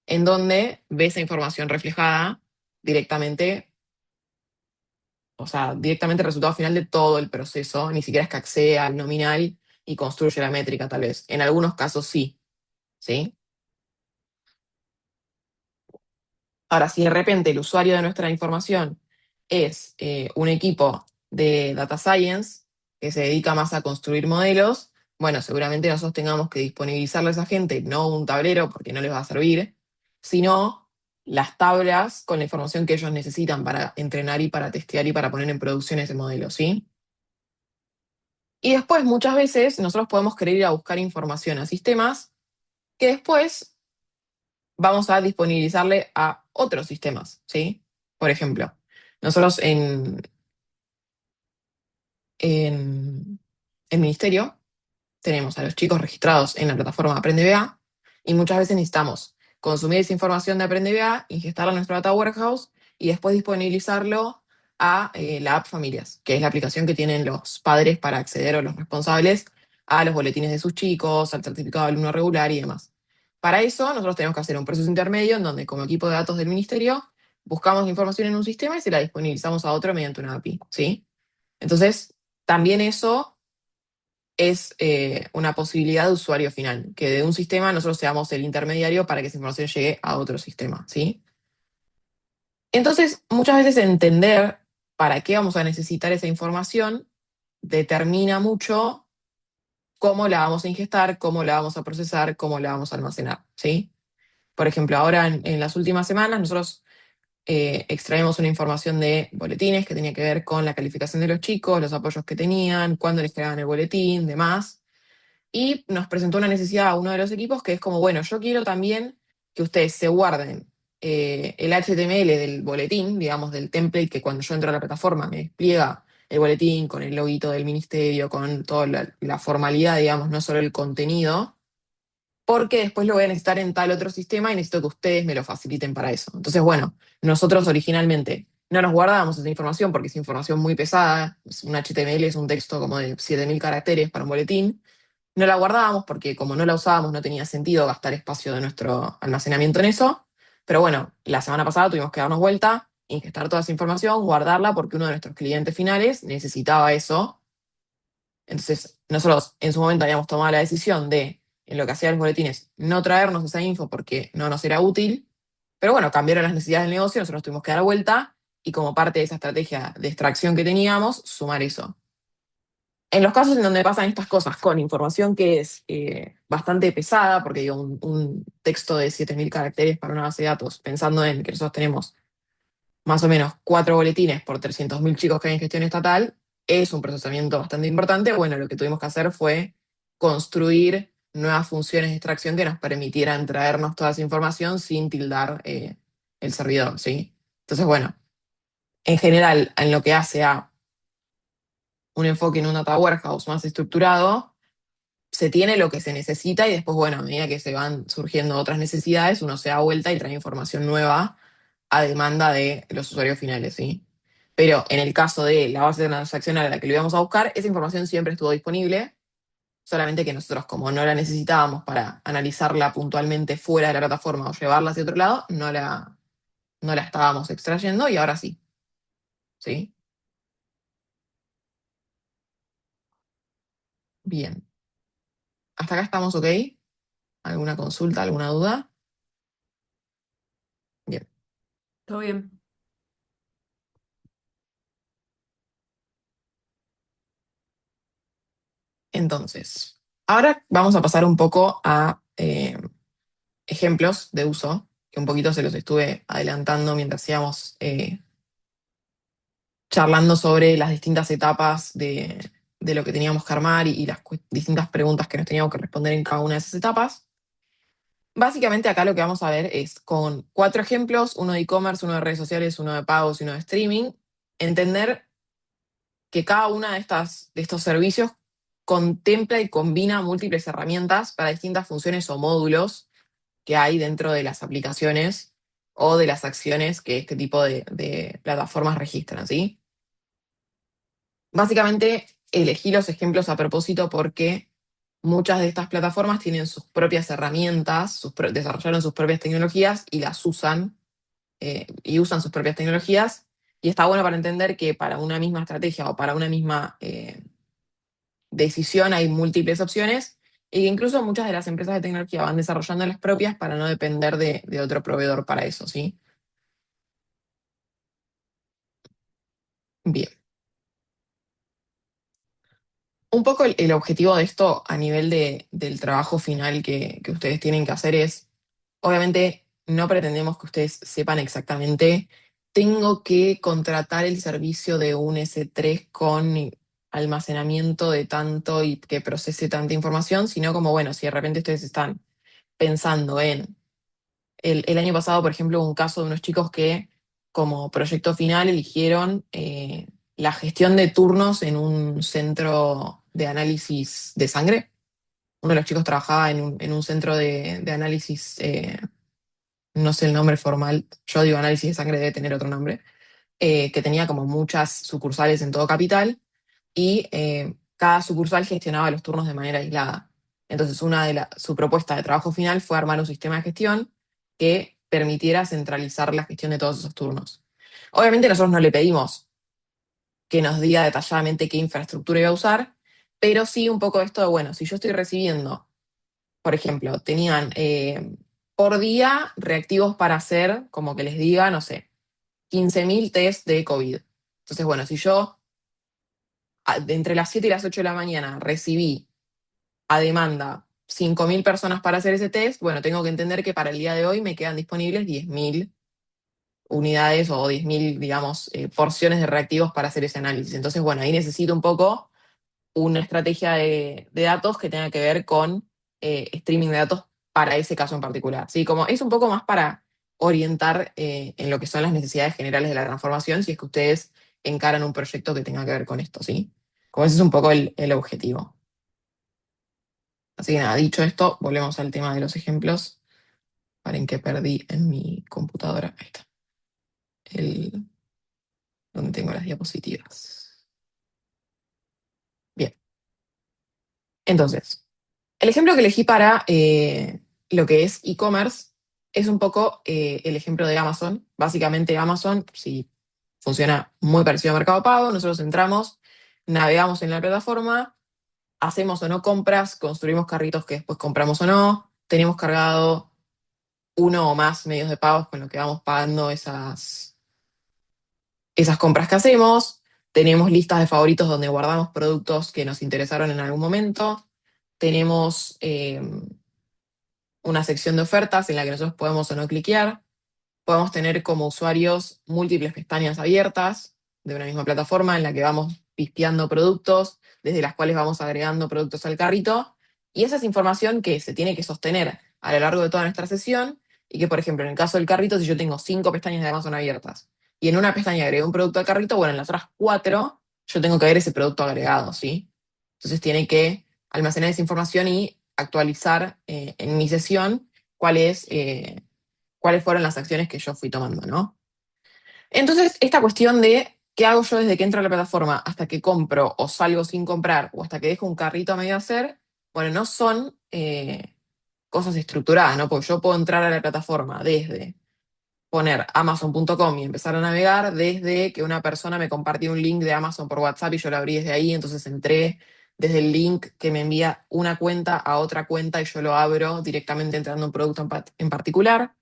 en donde ve esa información reflejada directamente, o sea, directamente el resultado final de todo el proceso, ni siquiera es que accede al nominal y construye la métrica, tal vez. En algunos casos sí, ¿sí? Ahora, si de repente el usuario de nuestra información es un equipo de data science que se dedica más a construir modelos, bueno, seguramente nosotros tengamos que disponibilizarle a esa gente no un tablero porque no les va a servir, sino las tablas con la información que ellos necesitan para entrenar y para testear y para poner en producción ese modelo, ¿sí? Y después, muchas veces, nosotros podemos querer ir a buscar información a sistemas que después vamos a disponibilizarle a otros sistemas, ¿sí? Por ejemplo, nosotros en el ministerio tenemos a los chicos registrados en la plataforma Aprende BA y muchas veces necesitamos consumir esa información de Aprende BA, ingestarla en nuestro Data Warehouse y después disponibilizarlo a la app Familias, que es la aplicación que tienen los padres para acceder o los responsables a los boletines de sus chicos, al certificado de alumno regular y demás. Para eso, nosotros tenemos que hacer un proceso intermedio en donde, como equipo de datos del ministerio, buscamos la información en un sistema y se la disponibilizamos a otro mediante una API, ¿sí? Entonces, también eso es una posibilidad de usuario final, que de un sistema nosotros seamos el intermediario para que esa información llegue a otro sistema, ¿sí? Entonces, muchas veces entender para qué vamos a necesitar esa información determina mucho cómo la vamos a ingestar, cómo la vamos a procesar, cómo la vamos a almacenar, ¿sí? Por ejemplo, ahora en las últimas semanas nosotros extraemos una información de boletines que tenía que ver con la calificación de los chicos, los apoyos que tenían, cuándo les creaban el boletín, demás. Y nos presentó una necesidad a uno de los equipos que es como, bueno, yo quiero también que ustedes se guarden el HTML del boletín, digamos, del template que cuando yo entro a la plataforma me despliega el boletín con el loguito del ministerio, con toda la formalidad, digamos, no solo el contenido, porque después lo voy a necesitar en tal otro sistema y necesito que ustedes me lo faciliten para eso. Entonces, bueno, nosotros originalmente no nos guardábamos esa información porque es información muy pesada, un HTML es un texto como de 7.000 caracteres para un boletín, no la guardábamos porque como no la usábamos no tenía sentido gastar espacio de nuestro almacenamiento en eso. Pero bueno, la semana pasada tuvimos que darnos vuelta, ingestar toda esa información, guardarla porque uno de nuestros clientes finales necesitaba eso. Entonces, nosotros en su momento habíamos tomado la decisión de, en lo que hacía los boletines, no traernos esa info porque no nos era útil. Pero bueno, cambiaron las necesidades del negocio, nosotros tuvimos que dar vuelta y como parte de esa estrategia de extracción que teníamos, sumar eso. En los casos en donde pasan estas cosas con información que es bastante pesada, porque digo, un texto de 7.000 caracteres para una base de datos, pensando en que nosotros tenemos más o menos 4 boletines por 300.000 chicos que hay en gestión estatal, es un procesamiento bastante importante. Bueno, lo que tuvimos que hacer fue construir nuevas funciones de extracción que nos permitieran traernos toda esa información sin tildar el servidor, ¿sí? Entonces, bueno, en general, en lo que hace a un enfoque en un data warehouse más estructurado, se tiene lo que se necesita y después, bueno, a medida que se van surgiendo otras necesidades, uno se da vuelta y trae información nueva a demanda de los usuarios finales, ¿sí? Pero en el caso de la base transaccional a la que lo íbamos a buscar, esa información siempre estuvo disponible, solamente que nosotros, como no la necesitábamos para analizarla puntualmente fuera de la plataforma o llevarla hacia otro lado, no la estábamos extrayendo y ahora sí, ¿sí? Bien. Hasta acá estamos, ¿ok? ¿Alguna consulta, alguna duda? Bien, Todo bien. entonces, ahora vamos a pasar un poco a ejemplos de uso, que un poquito se los estuve adelantando mientras íbamos charlando sobre las distintas etapas de lo que teníamos que armar y las distintas preguntas que nos teníamos que responder en cada una de esas etapas. Básicamente acá lo que vamos a ver es con 4 ejemplos, uno de e-commerce, uno de redes sociales, uno de pagos y uno de streaming, entender que cada una de estos servicios contempla y combina múltiples herramientas para distintas funciones o módulos que hay dentro de las aplicaciones o de las acciones que este tipo de plataformas registran, ¿sí? Básicamente elegí los ejemplos a propósito porque muchas de estas plataformas tienen sus propias herramientas, desarrollaron sus propias tecnologías y las usan, y usan sus propias tecnologías. Y está bueno para entender que para una misma estrategia o para una misma decisión hay múltiples opciones y que incluso muchas de las empresas de tecnología van desarrollando las propias para no depender de otro proveedor para eso, ¿sí? Bien. Un poco el objetivo de esto a nivel del trabajo final que ustedes tienen que hacer es, obviamente, no pretendemos que ustedes sepan exactamente, tengo que contratar el servicio de un S3 con almacenamiento de tanto y que procese tanta información, sino como, bueno, si de repente ustedes están pensando en el año pasado, por ejemplo, hubo un caso de unos chicos que como proyecto final eligieron la gestión de turnos en un centro de análisis de sangre. Uno de los chicos trabajaba en un centro de análisis, no sé el nombre formal, yo digo análisis de sangre, debe tener otro nombre, que tenía como muchas sucursales en todo Capital y cada sucursal gestionaba los turnos de manera aislada. Entonces, su propuesta de trabajo final fue armar un sistema de gestión que permitiera centralizar la gestión de todos esos turnos. Obviamente nosotros no le pedimos que nos diga detalladamente qué infraestructura iba a usar, pero sí un poco esto de, bueno, si yo estoy recibiendo, por ejemplo, tenían por día reactivos para hacer, como que les diga, no sé, 15.000 test de COVID. Entonces, bueno, si yo de entre las 7 y las 8 de la mañana recibí a demanda 5.000 personas para hacer ese test, bueno, tengo que entender que para el día de hoy me quedan disponibles 10.000 unidades o 10.000, digamos, porciones de reactivos para hacer ese análisis. Entonces, bueno, ahí necesito un poco una estrategia de datos que tenga que ver con streaming de datos para ese caso en particular. ¿Sí? Como es un poco más para orientar en lo que son las necesidades generales de la transformación, si es que ustedes encaran un proyecto que tenga que ver con esto, ¿sí? Como ese es un poco el objetivo. Así que nada, dicho esto, volvemos al tema de los ejemplos. Para en que perdí en mi computadora. Ahí está. El, donde tengo las diapositivas. Bien. Entonces, el ejemplo que elegí para lo que es e-commerce es un poco el ejemplo de Amazon. Básicamente Amazon, si funciona muy parecido a Mercado Pago, nosotros entramos, navegamos en la plataforma, hacemos o no compras, construimos carritos que después compramos o no, tenemos cargado uno o más medios de pagos con lo que vamos pagando esas compras que hacemos, tenemos listas de favoritos donde guardamos productos que nos interesaron en algún momento, tenemos una sección de ofertas en la que nosotros podemos o no cliquear, podemos tener como usuarios múltiples pestañas abiertas de una misma plataforma en la que vamos pispeando productos, desde las cuales vamos agregando productos al carrito, y esa es información que se tiene que sostener a lo largo de toda nuestra sesión, y que, por ejemplo, en el caso del carrito, si yo tengo 5 pestañas de Amazon abiertas, y en una pestaña agrego un producto al carrito, bueno, en las otras 4 yo tengo que ver ese producto agregado, ¿sí? Entonces tiene que almacenar esa información y actualizar en mi sesión cuáles fueron las acciones que yo fui tomando, ¿no? Entonces, esta cuestión de qué hago yo desde que entro a la plataforma hasta que compro o salgo sin comprar o hasta que dejo un carrito a medio hacer, bueno, no son cosas estructuradas, ¿no? Porque yo puedo entrar a la plataforma desde poner amazon.com y empezar a navegar, desde que una persona me compartió un link de Amazon por WhatsApp y yo lo abrí desde ahí, entonces entré desde el link que me envía una cuenta a otra cuenta y yo lo abro directamente entrando a un producto en particular.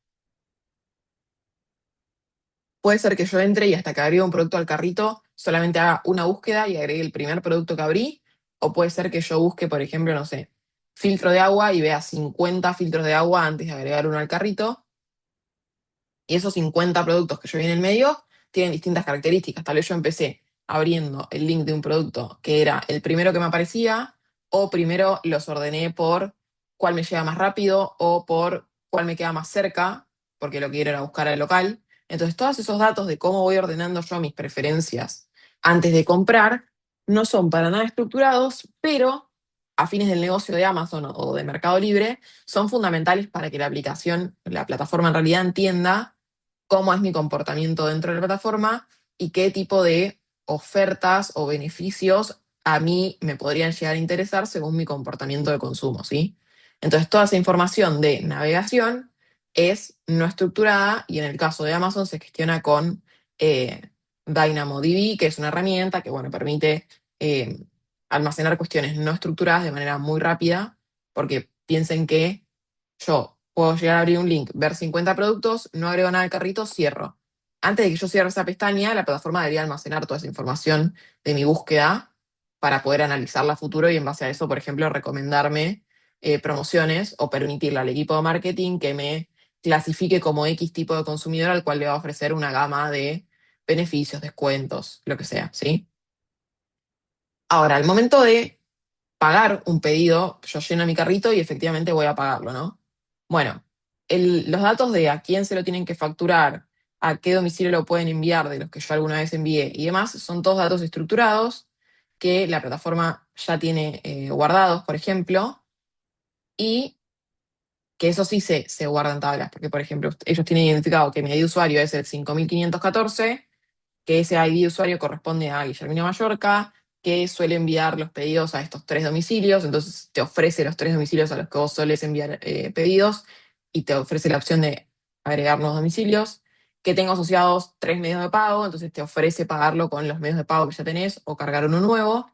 Puede ser que yo entre y hasta que agregue un producto al carrito, solamente haga una búsqueda y agregue el primer producto que abrí. O puede ser que yo busque, por ejemplo, no sé, filtro de agua y vea 50 filtros de agua antes de agregar uno al carrito. Y esos 50 productos que yo vi en el medio tienen distintas características. Tal vez yo empecé abriendo el link de un producto que era el primero que me aparecía, o primero los ordené por cuál me llega más rápido o por cuál me queda más cerca, porque lo que quiero era buscar al local. Entonces, todos esos datos de cómo voy ordenando yo mis preferencias antes de comprar no son para nada estructurados, pero a fines del negocio de Amazon o de Mercado Libre, son fundamentales para que la aplicación, la plataforma en realidad entienda cómo es mi comportamiento dentro de la plataforma y qué tipo de ofertas o beneficios a mí me podrían llegar a interesar según mi comportamiento de consumo, ¿sí? Entonces, toda esa información de navegación es no estructurada y en el caso de Amazon se gestiona con DynamoDB, que es una herramienta que, bueno, permite eh, almacenar cuestiones no estructuradas de manera muy rápida, porque piensen que yo puedo llegar a abrir un link, ver 50 productos, no agrego nada al carrito, cierro. Antes de que yo cierre esa pestaña, la plataforma debería almacenar toda esa información de mi búsqueda para poder analizarla a futuro y en base a eso, por ejemplo, recomendarme promociones o permitirle al equipo de marketing que me clasifique como X tipo de consumidor al cual le va a ofrecer una gama de beneficios, descuentos, lo que sea, ¿sí? Ahora, al momento de pagar un pedido, yo lleno mi carrito y efectivamente voy a pagarlo, ¿no? Bueno, los datos de a quién se lo tienen que facturar, a qué domicilio lo pueden enviar, de los que yo alguna vez envié y demás, son todos datos estructurados que la plataforma ya tiene guardados, por ejemplo, y que eso sí se guarda en tablas, porque, por ejemplo, ellos tienen identificado que mi ID de usuario es el 5514, que ese ID de usuario corresponde a Guillermina Mallorca, que suele enviar los pedidos a estos tres domicilios, entonces te ofrece los tres domicilios a los que vos solés enviar pedidos y te ofrece la opción de agregar nuevos domicilios, que tengo asociados tres medios de pago, entonces te ofrece pagarlo con los medios de pago que ya tenés o cargar uno nuevo,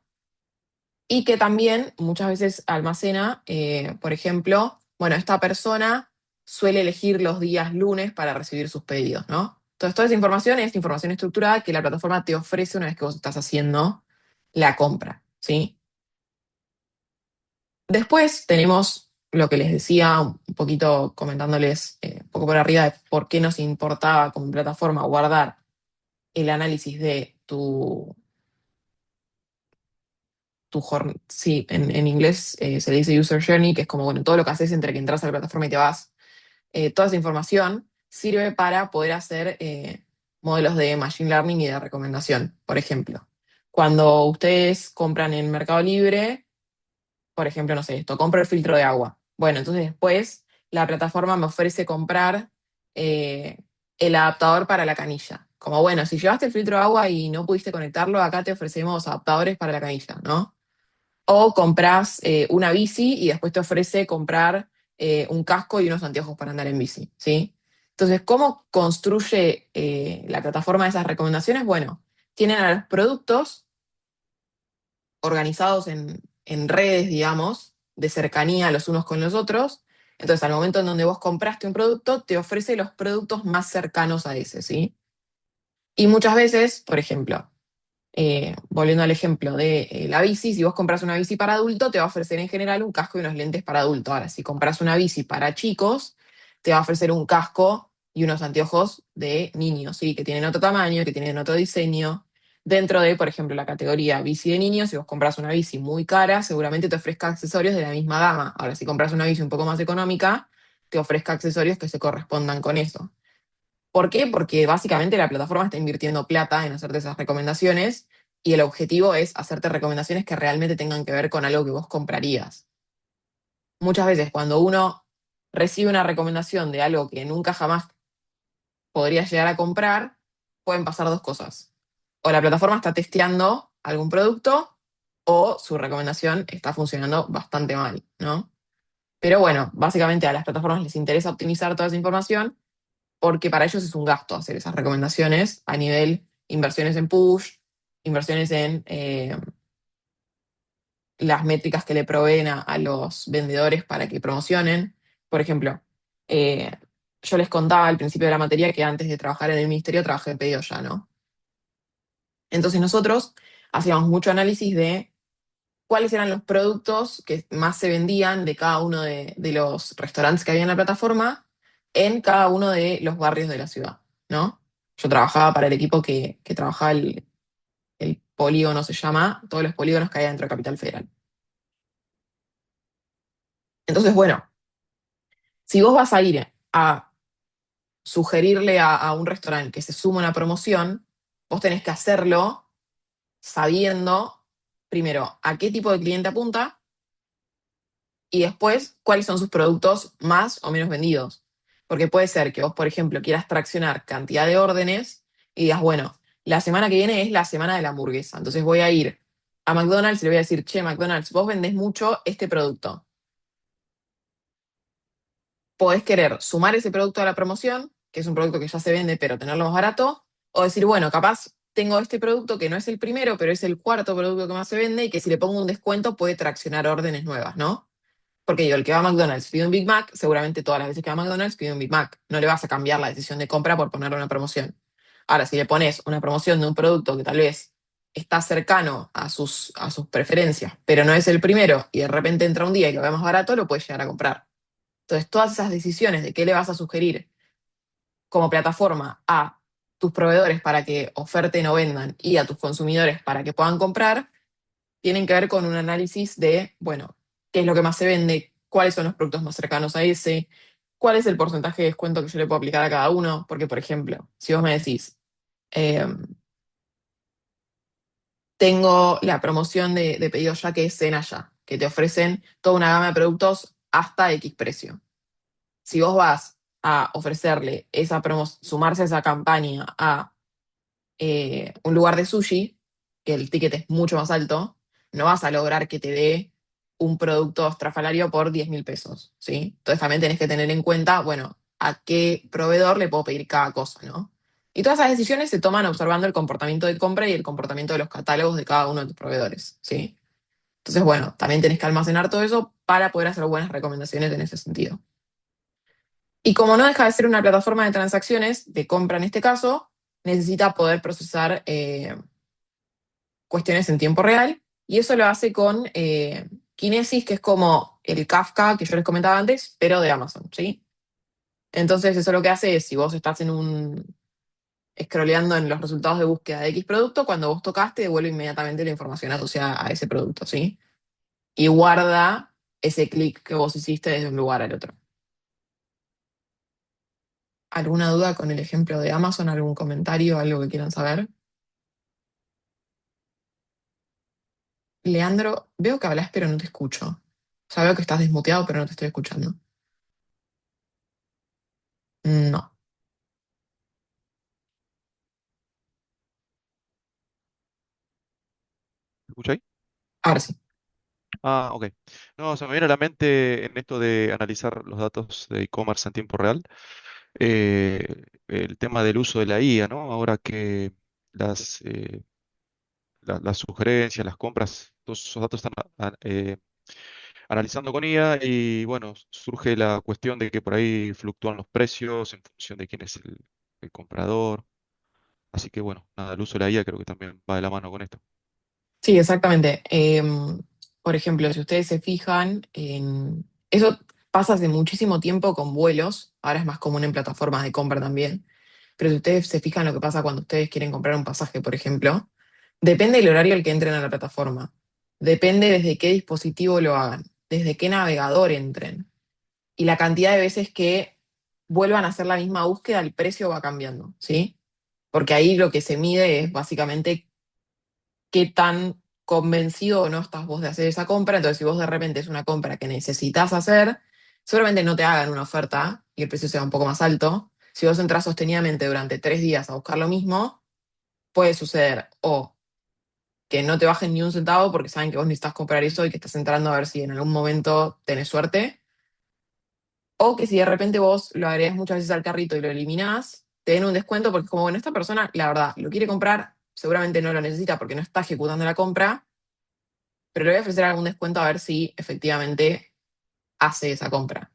y que también muchas veces almacena, por ejemplo, bueno, esta persona suele elegir los días lunes para recibir sus pedidos, ¿no? Entonces, toda esa información es información estructurada que la plataforma te ofrece una vez que vos estás haciendo la compra, ¿sí? Después tenemos lo que les decía, un poquito comentándoles un poco por arriba de por qué nos importaba como plataforma guardar el análisis de sí, en inglés se le dice user journey, que es como, bueno, todo lo que haces entre que entras a la plataforma y te vas. Toda esa información sirve para poder hacer modelos de machine learning y de recomendación. Por ejemplo, cuando ustedes compran en Mercado Libre, por ejemplo, no sé, esto, compro el filtro de agua. Bueno, entonces después la plataforma me ofrece comprar eh, el adaptador para la canilla. Como, bueno, si llevaste el filtro de agua y no pudiste conectarlo, acá te ofrecemos adaptadores para la canilla, ¿no? O compras una bici y después te ofrece comprar un casco y unos anteojos para andar en bici, ¿sí? Entonces, ¿cómo construye la plataforma esas recomendaciones? Bueno, tienen a los productos organizados en redes, digamos, de cercanía los unos con los otros. Entonces, al momento en donde vos compraste un producto, te ofrece los productos más cercanos a ese, ¿sí? Y muchas veces, por ejemplo, volviendo al ejemplo de la bici, si vos compras una bici para adulto, te va a ofrecer en general un casco y unos lentes para adulto. Ahora, si compras una bici para chicos, te va a ofrecer un casco y unos anteojos de niños, ¿sí? Que tienen otro tamaño, que tienen otro diseño. Dentro de, por ejemplo, la categoría bici de niños, si vos compras una bici muy cara, seguramente te ofrezca accesorios de la misma gama. Ahora, si compras una bici un poco más económica, te ofrezca accesorios que se correspondan con eso. ¿Por qué? Porque básicamente la plataforma está invirtiendo plata en hacerte esas recomendaciones y el objetivo es hacerte recomendaciones que realmente tengan que ver con algo que vos comprarías. Muchas veces cuando uno recibe una recomendación de algo que nunca jamás podría llegar a comprar, pueden pasar dos cosas. O la plataforma está testeando algún producto o su recomendación está funcionando bastante mal, ¿no? Pero bueno, básicamente a las plataformas les interesa optimizar toda esa información porque para ellos es un gasto hacer esas recomendaciones a nivel inversiones en push, inversiones en las métricas que le proveen a los vendedores para que promocionen. Por ejemplo, eh, yo les contaba al principio de la materia que antes de trabajar en el ministerio trabajé en pedido ya, ¿no? Entonces nosotros hacíamos mucho análisis de cuáles eran los productos que más se vendían de cada uno de los restaurantes que había en la plataforma en cada uno de los barrios de la ciudad, ¿no? Yo trabajaba para el equipo que trabajaba el polígono, se llama, todos los polígonos que hay dentro de Capital Federal. Entonces, bueno, si vos vas a ir a sugerirle a un restaurante que se suma una promoción, vos tenés que hacerlo sabiendo, primero, a qué tipo de cliente apunta y después cuáles son sus productos más o menos vendidos. Porque puede ser que vos, por ejemplo, quieras traccionar cantidad de órdenes y digas, bueno, la semana que viene es la semana de la hamburguesa. Entonces voy a ir a McDonald's y le voy a decir, che, McDonald's, vos vendés mucho este producto. Podés querer sumar ese producto a la promoción, que es un producto que ya se vende, pero tenerlo más barato, o decir, bueno, capaz tengo este producto que no es el primero, pero es el cuarto producto que más se vende y que si le pongo un descuento puede traccionar órdenes nuevas, ¿no? Porque digo, el que va a McDonald's pide un Big Mac, seguramente todas las veces que va a McDonald's pide un Big Mac. No le vas a cambiar la decisión de compra por ponerle una promoción. Ahora, si le pones una promoción de un producto que tal vez está cercano a sus preferencias, pero no es el primero, y de repente entra un día y lo ve más barato, lo puedes llegar a comprar. Entonces, todas esas decisiones de qué le vas a sugerir como plataforma a tus proveedores para que oferten o vendan y a tus consumidores para que puedan comprar, tienen que ver con un análisis de, bueno, qué es lo que más se vende, cuáles son los productos más cercanos a ese, cuál es el porcentaje de descuento que yo le puedo aplicar a cada uno, porque, por ejemplo, si vos me decís, eh, tengo la promoción de pedido ya que es Cena Ya, que te ofrecen toda una gama de productos hasta X precio. Si vos vas a ofrecerle esa sumarse a esa campaña a un lugar de sushi, que el ticket es mucho más alto, no vas a lograr que te dé un producto estrafalario por 10.000 pesos, ¿sí? Entonces también tenés que tener en cuenta, bueno, a qué proveedor le puedo pedir cada cosa, ¿no? Y todas esas decisiones se toman observando el comportamiento de compra y el comportamiento de los catálogos de cada uno de tus proveedores, ¿sí? Entonces, bueno, también tenés que almacenar todo eso para poder hacer buenas recomendaciones en ese sentido. Y como no deja de ser una plataforma de transacciones, de compra en este caso, necesita poder procesar cuestiones en tiempo real, y eso lo hace con Kinesis, que es como el Kafka que yo les comentaba antes, pero de Amazon, ¿sí? Entonces eso lo que hace es, si vos estás scrolleando en los resultados de búsqueda de X producto, cuando vos tocaste, devuelve inmediatamente la información asociada a ese producto, ¿sí? Y guarda ese clic que vos hiciste desde un lugar al otro. ¿Alguna duda con el ejemplo de Amazon? ¿Algún comentario? ¿Algo que quieran saber? Leandro, veo que hablas pero no te escucho. O sea, veo que estás desmuteado pero no te estoy escuchando. No, ¿Me escucha ahí? ahora sí. Ah, ok. No, se me viene a la mente en esto de analizar los datos de e-commerce en tiempo real, el tema del uso de la IA, ¿no? Ahora que las, las sugerencias, las compras, todos esos datos están analizando con IA y bueno, surge la cuestión de que por ahí fluctúan los precios en función de quién es el comprador. Así que bueno, nada, el uso de la IA creo que también va de la mano con esto. Sí, exactamente. Por ejemplo, si ustedes se fijan, eso pasa hace muchísimo tiempo con vuelos, ahora es más común en plataformas de compra también, pero si ustedes se fijan lo que pasa cuando ustedes quieren comprar un pasaje, por ejemplo, depende del horario al que entren a la plataforma, depende desde qué dispositivo lo hagan, desde qué navegador entren, y la cantidad de veces que vuelvan a hacer la misma búsqueda, el precio va cambiando, ¿sí? Porque ahí lo que se mide es básicamente qué tan convencido o no estás vos de hacer esa compra. Entonces, si vos de repente es una compra que necesitas hacer, seguramente no te hagan una oferta y el precio sea un poco más alto. Si vos entras sostenidamente durante 3 días a buscar lo mismo, puede suceder o que no te bajen ni un centavo porque saben que vos necesitas comprar eso y que estás entrando a ver si en algún momento tenés suerte, o que si de repente vos lo agregás muchas veces al carrito y lo eliminás, te den un descuento porque es como, bueno, esta persona, la verdad, lo quiere comprar, seguramente no lo necesita porque no está ejecutando la compra, pero le voy a ofrecer algún descuento a ver si efectivamente hace esa compra.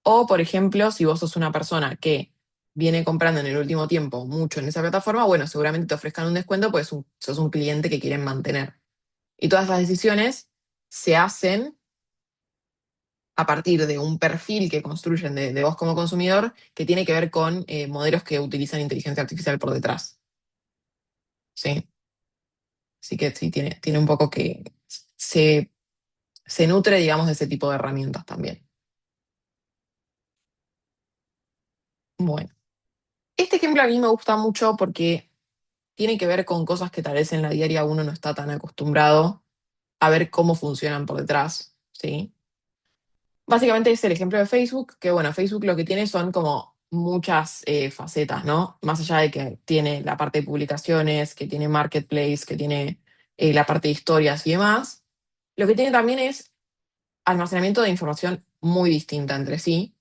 O, por ejemplo, si vos sos una persona que viene comprando en el último tiempo mucho en esa plataforma, bueno, seguramente te ofrezcan un descuento pues sos un cliente que quieren mantener. Y todas las decisiones se hacen a partir de un perfil que construyen de vos como consumidor que tiene que ver con modelos que utilizan inteligencia artificial por detrás. ¿Sí? Así que sí, tiene un poco que se nutre, digamos, de ese tipo de herramientas también. Bueno, este ejemplo a mí me gusta mucho porque tiene que ver con cosas que tal vez en la diaria uno no está tan acostumbrado a ver cómo funcionan por detrás, ¿sí? Básicamente es el ejemplo de Facebook, que bueno, Facebook lo que tiene son como muchas facetas, ¿no? Más allá de que tiene la parte de publicaciones, que tiene marketplace, que tiene la parte de historias y demás, lo que tiene también es almacenamiento de información muy distinta entre sí.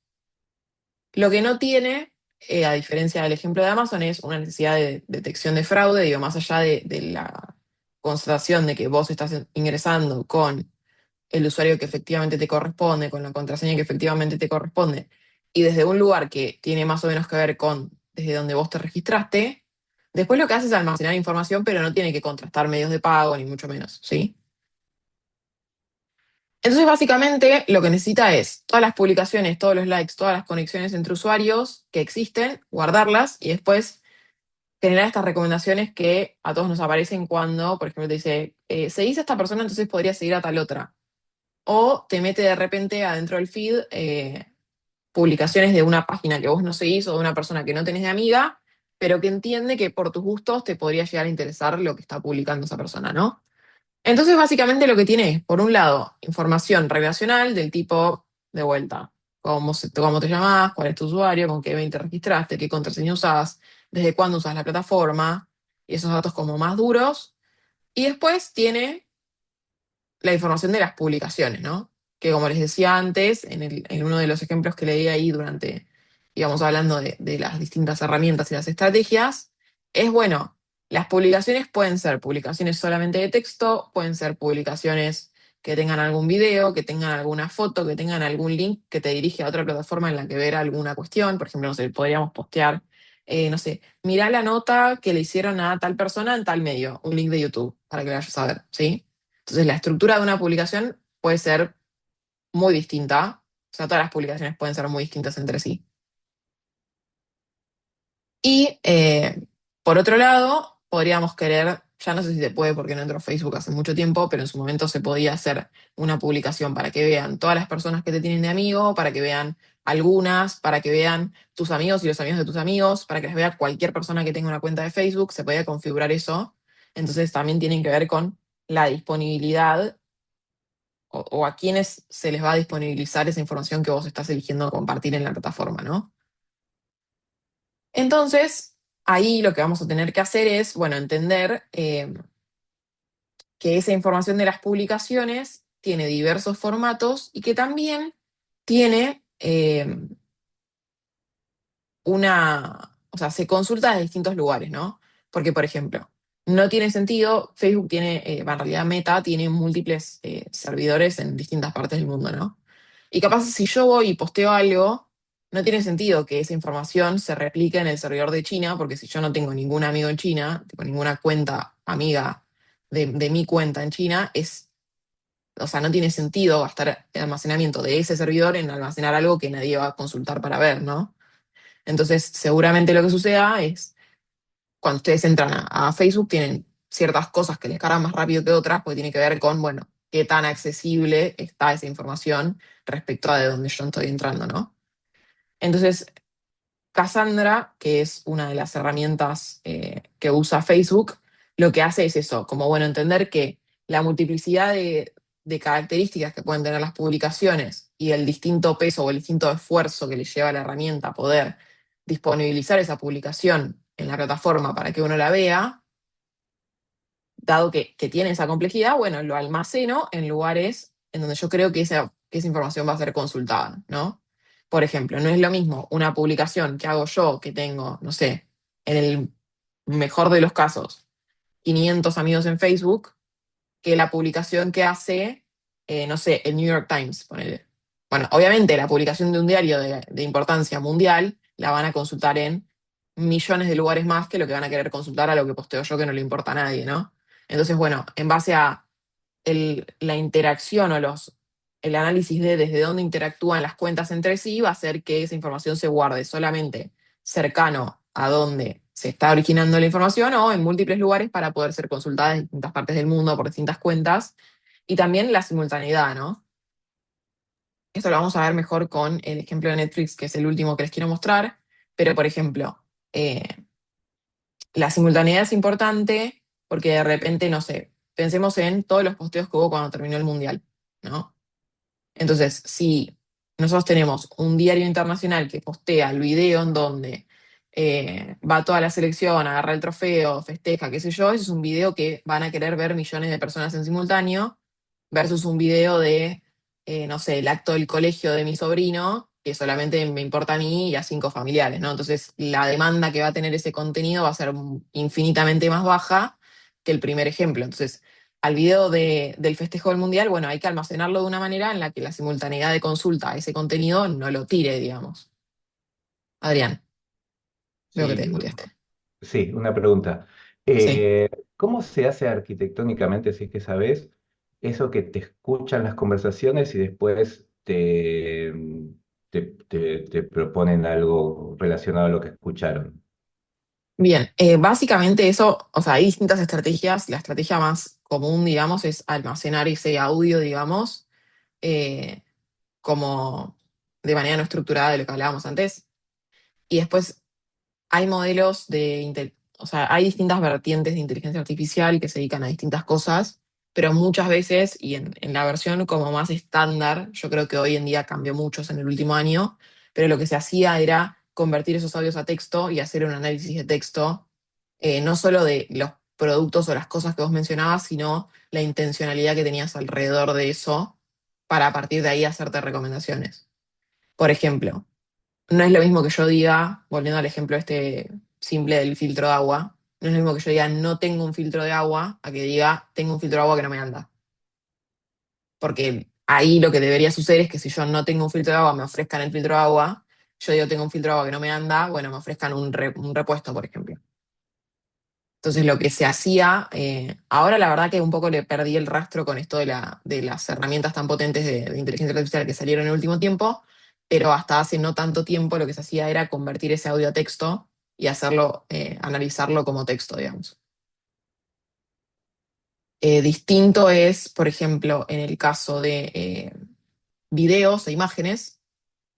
Lo que no tiene, a diferencia del ejemplo de Amazon, es una necesidad de detección de fraude, digo, más allá de la constatación de que vos estás ingresando con el usuario que efectivamente te corresponde, con la contraseña que efectivamente te corresponde, y desde un lugar que tiene más o menos que ver con desde donde vos te registraste, después lo que hace es almacenar información, pero no tiene que contrastar medios de pago, ni mucho menos, ¿sí? Entonces, básicamente, lo que necesita es todas las publicaciones, todos los likes, todas las conexiones entre usuarios que existen, guardarlas y después generar estas recomendaciones que a todos nos aparecen cuando, por ejemplo, te dice, seguís a esta persona, entonces podría seguir a tal otra. O te mete de repente adentro del feed publicaciones de una página que vos no seguís o de una persona que no tenés de amiga, pero que entiende que por tus gustos te podría llegar a interesar lo que está publicando esa persona, ¿no? Entonces, básicamente lo que tiene es, por un lado, información relacional del tipo de vuelta. Cómo te llamás, cuál es tu usuario, con qué mail te registraste, qué contraseña usás, desde cuándo usás la plataforma, y esos datos como más duros. Y después tiene la información de las publicaciones, ¿no? Que como les decía antes, en uno de los ejemplos que leí ahí durante, íbamos hablando de las distintas herramientas y las estrategias, es bueno, las publicaciones pueden ser publicaciones solamente de texto, pueden ser publicaciones que tengan algún video, que tengan alguna foto, que tengan algún link que te dirige a otra plataforma en la que ver alguna cuestión. Por ejemplo, no sé, podríamos postear, no sé, mirá la nota que le hicieron a tal persona en tal medio, un link de YouTube para que la vayas a ver, ¿sí? Entonces, la estructura de una publicación puede ser muy distinta. O sea, todas las publicaciones pueden ser muy distintas entre sí. Y por otro lado, podríamos querer, ya no sé si se puede porque no entro a Facebook hace mucho tiempo, pero en su momento se podía hacer una publicación para que vean todas las personas que te tienen de amigo, para que vean algunas, para que vean tus amigos y los amigos de tus amigos, para que les vea cualquier persona que tenga una cuenta de Facebook, se podía configurar eso. Entonces también tienen que ver con la disponibilidad o a quiénes se les va a disponibilizar esa información que vos estás eligiendo compartir en la plataforma, ¿no? Entonces, ahí lo que vamos a tener que hacer es, bueno, entender que esa información de las publicaciones tiene diversos formatos y que también tiene o sea, se consulta de distintos lugares, ¿no? Porque, por ejemplo, no tiene sentido, Facebook tiene, en realidad Meta tiene múltiples servidores en distintas partes del mundo, ¿no? Y capaz si yo voy y posteo algo, no tiene sentido que esa información se replique en el servidor de China, porque si yo no tengo ningún amigo en China, tipo ninguna cuenta amiga de mi cuenta en China, o sea, no tiene sentido gastar el almacenamiento de ese servidor en almacenar algo que nadie va a consultar para ver, ¿no? Entonces, seguramente lo que suceda es, cuando ustedes entran a Facebook, tienen ciertas cosas que les cargan más rápido que otras, porque tiene que ver con, bueno, qué tan accesible está esa información respecto a de dónde yo estoy entrando, ¿no? Entonces, Cassandra, que es una de las herramientas que usa Facebook, lo que hace es eso, como bueno, entender que la multiplicidad de características que pueden tener las publicaciones y el distinto peso o el distinto esfuerzo que le lleva a la herramienta a poder disponibilizar esa publicación en la plataforma para que uno la vea, dado que tiene esa complejidad, bueno, lo almaceno en lugares en donde yo creo que esa información va a ser consultada, ¿no? Por ejemplo, no es lo mismo una publicación que hago yo, que tengo, no sé, en el mejor de los casos, 500 amigos en Facebook, que la publicación que hace, no sé, el New York Times, ponele. Bueno, obviamente la publicación de un diario de importancia mundial la van a consultar en millones de lugares más que lo que van a querer consultar a lo que posteo yo que no le importa a nadie, ¿no? Entonces, bueno, en base a la interacción o el análisis de desde dónde interactúan las cuentas entre sí, va a hacer que esa información se guarde solamente cercano a donde se está originando la información o en múltiples lugares para poder ser consultada en distintas partes del mundo por distintas cuentas. Y también la simultaneidad, ¿no? Esto lo vamos a ver mejor con el ejemplo de Netflix, que es el último que les quiero mostrar. Pero, por ejemplo, eh, la simultaneidad es importante porque de repente, no sé, pensemos en todos los posteos que hubo cuando terminó el Mundial, ¿no? Entonces, si nosotros tenemos un diario internacional que postea el video en donde va toda la selección, agarra el trofeo, festeja, qué sé yo, ese es un video que van a querer ver millones de personas en simultáneo, versus un video de, no sé, el acto del colegio de mi sobrino, que solamente me importa a mí y a 5 familiares, ¿no? Entonces, la demanda que va a tener ese contenido va a ser infinitamente más baja que el primer ejemplo. Entonces, al video del festejo del mundial, bueno, hay que almacenarlo de una manera en la que la simultaneidad de consulta a ese contenido no lo tire, digamos. Adrián, veo que te Sí, desmuteaste. sí, una pregunta. Sí. Eh, ¿Cómo se hace arquitectónicamente, si es que sabes, eso que te escuchan las conversaciones y después te proponen algo relacionado a lo que escucharon? Bien, básicamente eso, o sea, hay distintas estrategias. La estrategia más común, digamos, es almacenar ese audio, digamos, eh, como de manera no estructurada de lo que hablábamos antes. Y después hay modelos o sea, hay distintas vertientes de inteligencia artificial que se dedican a distintas cosas, pero muchas veces, y en la versión como más estándar, yo creo que hoy en día cambió mucho en el último año, pero lo que se hacía era convertir esos audios a texto y hacer un análisis de texto, no solo de los productos o las cosas que vos mencionabas, sino la intencionalidad que tenías alrededor de eso para a partir de ahí hacerte recomendaciones. Por ejemplo, no es lo mismo que yo diga, volviendo al ejemplo este simple del filtro de agua, no es lo mismo que yo diga no tengo un filtro de agua a que diga tengo un filtro de agua que no me anda. Porque ahí lo que debería suceder es que si yo no tengo un filtro de agua, me ofrezcan el filtro de agua, yo digo tengo un filtro de agua que no me anda, bueno, me ofrezcan un repuesto, por ejemplo. Entonces lo que se hacía, ahora la verdad que un poco le perdí el rastro con esto de las herramientas tan potentes de inteligencia artificial que salieron en el último tiempo, pero hasta hace no tanto tiempo lo que se hacía era convertir ese audio a texto y hacerlo, analizarlo como texto, digamos. Distinto es, por ejemplo, en el caso de videos e imágenes.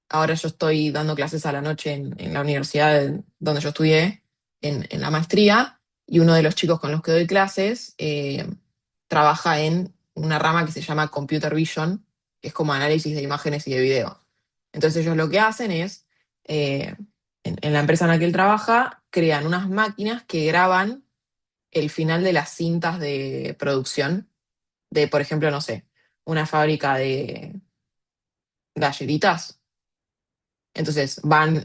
Ahora yo estoy dando clases a la noche en la universidad donde yo estudié, en la maestría, y uno de los chicos con los que doy clases trabaja en una rama que se llama Computer Vision, que es como análisis de imágenes y de video. Entonces ellos lo que hacen es, eh, en la empresa en la que él trabaja, crean unas máquinas que graban el final de las cintas de producción de, por ejemplo, no sé, una fábrica de galletitas. Entonces van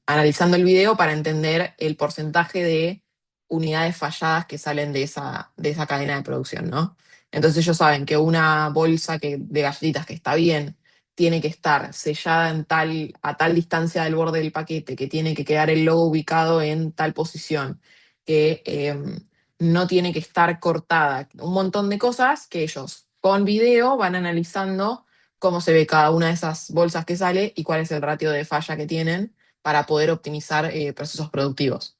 analizando el video para entender el porcentaje de unidades falladas que salen de esa cadena de producción, ¿no? Entonces ellos saben que una bolsa de galletitas que está bien tiene que estar sellada a tal distancia del borde del paquete, que tiene que quedar el logo ubicado en tal posición, que no tiene que estar cortada. Un montón de cosas que ellos con video van analizando cómo se ve cada una de esas bolsas que sale y cuál es el ratio de falla que tienen para poder optimizar procesos productivos.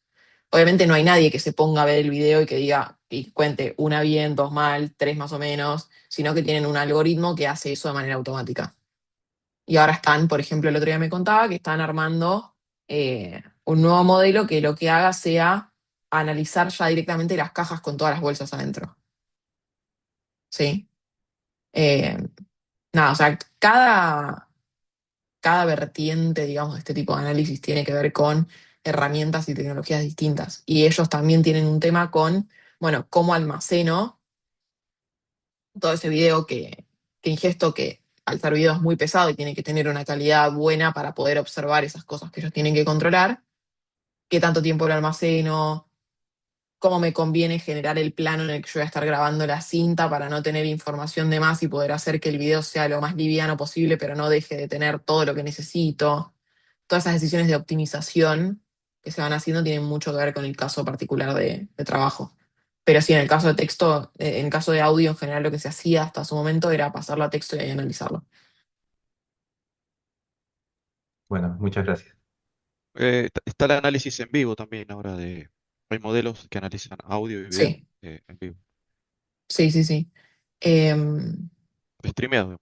Obviamente no hay nadie que se ponga a ver el video y que diga y cuente una bien, dos mal, tres más o menos, sino que tienen un algoritmo que hace eso de manera automática. Y ahora están, por ejemplo, el otro día me contaba que están armando un nuevo modelo que lo que haga sea analizar ya directamente las cajas con todas las bolsas adentro. ¿Sí? Eh, nada, o sea, cada vertiente, digamos, de este tipo de análisis tiene que ver con herramientas y tecnologías distintas. Y ellos también tienen un tema con, bueno, cómo almaceno todo ese video que ingesto, que al ser video es muy pesado y tiene que tener una calidad buena para poder observar esas cosas que ellos tienen que controlar, qué tanto tiempo lo almaceno, cómo me conviene generar el plano en el que yo voy a estar grabando la cinta para no tener información de más y poder hacer que el video sea lo más liviano posible, pero no deje de tener todo lo que necesito. Todas esas decisiones de optimización que se van haciendo tienen mucho que ver con el caso particular de trabajo. Pero sí, en el caso de texto, en el caso de audio en general, lo que se hacía hasta su momento era pasarlo a texto y ahí analizarlo. Bueno, muchas gracias. Está el análisis en vivo también ahora de... Hay modelos que analizan audio y video Sí, en vivo, sí, sí, sí. Em, streameado.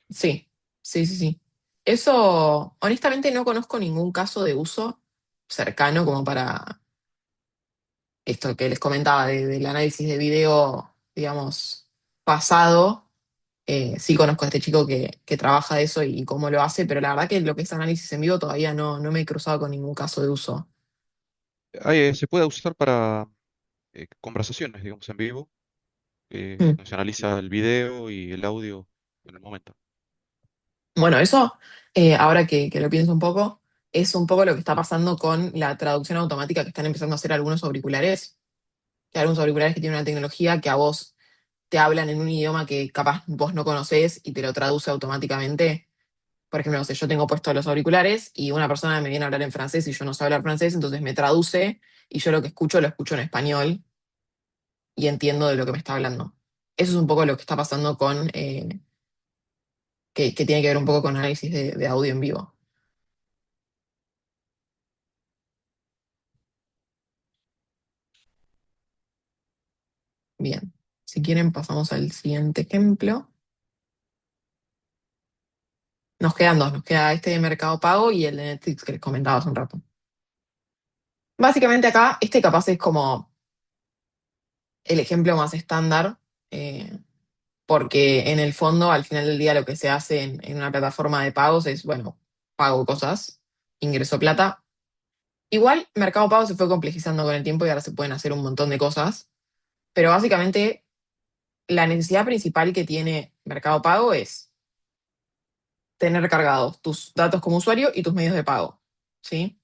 sí, sí, sí, sí. Eso, honestamente, no conozco ningún caso de uso cercano como para esto que les comentaba del análisis de video, digamos, pasado. Sí conozco a este chico que trabaja de eso y cómo lo hace, pero la verdad que lo que es análisis en vivo todavía no me he cruzado con ningún caso de uso. Se puede usar para conversaciones, digamos, en vivo. Mm. Donde se analiza el video y el audio en el momento. Bueno, eso, ahora que lo pienso un poco, es un poco lo que está pasando con la traducción automática que están empezando a hacer algunos auriculares, que hay algunos auriculares que tienen una tecnología que a vos te hablan en un idioma que capaz vos no conocés y te lo traduce automáticamente. Por ejemplo, no sé, yo tengo puestos los auriculares y una persona me viene a hablar en francés y yo no sé hablar francés, entonces me traduce y yo lo que escucho lo escucho en español y entiendo de lo que me está hablando. Eso es un poco lo que está pasando con, que tiene que ver un poco con análisis de audio en vivo. Bien, si quieren pasamos al siguiente ejemplo. Nos quedan dos, nos queda este de Mercado Pago y el de Netflix que les comentaba hace un rato. Básicamente acá, este capaz es como el ejemplo más estándar, eh, porque en el fondo, al final del día, lo que se hace en una plataforma de pagos es, bueno, pago cosas, ingreso plata. Igual, Mercado Pago se fue complejizando con el tiempo y ahora se pueden hacer un montón de cosas, pero básicamente la necesidad principal que tiene Mercado Pago es tener cargados tus datos como usuario y tus medios de pago, ¿sí?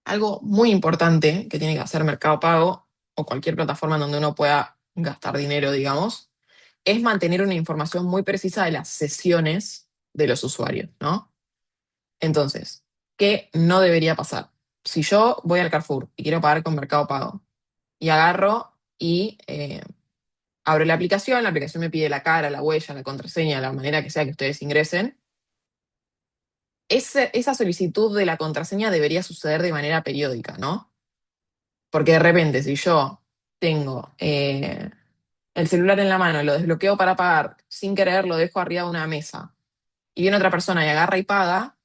Algo muy importante que tiene que hacer Mercado Pago o cualquier plataforma en donde uno pueda gastar dinero, digamos, es mantener una información muy precisa de las sesiones de los usuarios, ¿no? Entonces, ¿qué no debería pasar? Si yo voy al Carrefour y quiero pagar con Mercado Pago y agarro y abro la aplicación me pide la cara, la huella, la contraseña, la manera que sea que ustedes ingresen, esa solicitud de la contraseña debería suceder de manera periódica, ¿no? Porque de repente, si yo tengo el celular en la mano, lo desbloqueo para pagar, sin querer lo dejo arriba de una mesa, y viene otra persona y agarra y paga,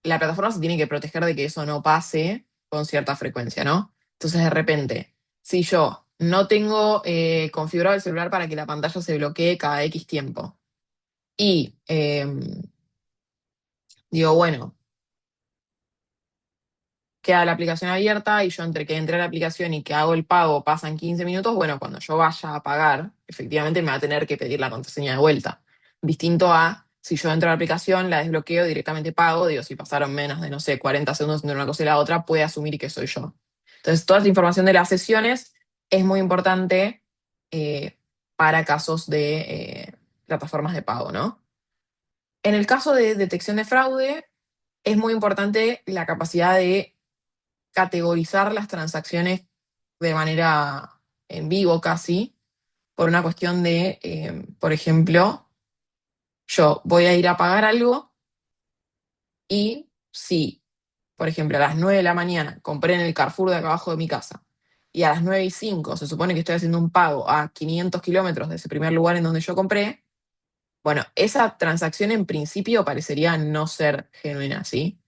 la plataforma se tiene que proteger de que eso no pase con cierta frecuencia, ¿no? Entonces, de repente, si yo no tengo configurado el celular para que la pantalla se bloquee cada X tiempo, y digo, bueno, queda la aplicación abierta y yo entre que entré a la aplicación y que hago el pago pasan 15 minutos, bueno, cuando yo vaya a pagar, efectivamente me va a tener que pedir la contraseña de vuelta. Distinto a si yo entro a la aplicación, la desbloqueo, directamente pago, digo, si pasaron menos de, no sé, 40 segundos entre una cosa y la otra, puede asumir que soy yo. Entonces, toda esa información de las sesiones es muy importante para casos de plataformas de pago, ¿no? En el caso de detección de fraude, es muy importante la capacidad de categorizar las transacciones de manera en vivo casi, por una cuestión de, por ejemplo, yo voy a ir a pagar algo y si, por ejemplo, a las 9 de la mañana compré en el Carrefour de acá abajo de mi casa y a las 9:05 se supone que estoy haciendo un pago a 500 kilómetros de ese primer lugar en donde yo compré, bueno, esa transacción en principio parecería no ser genuina, ¿sí?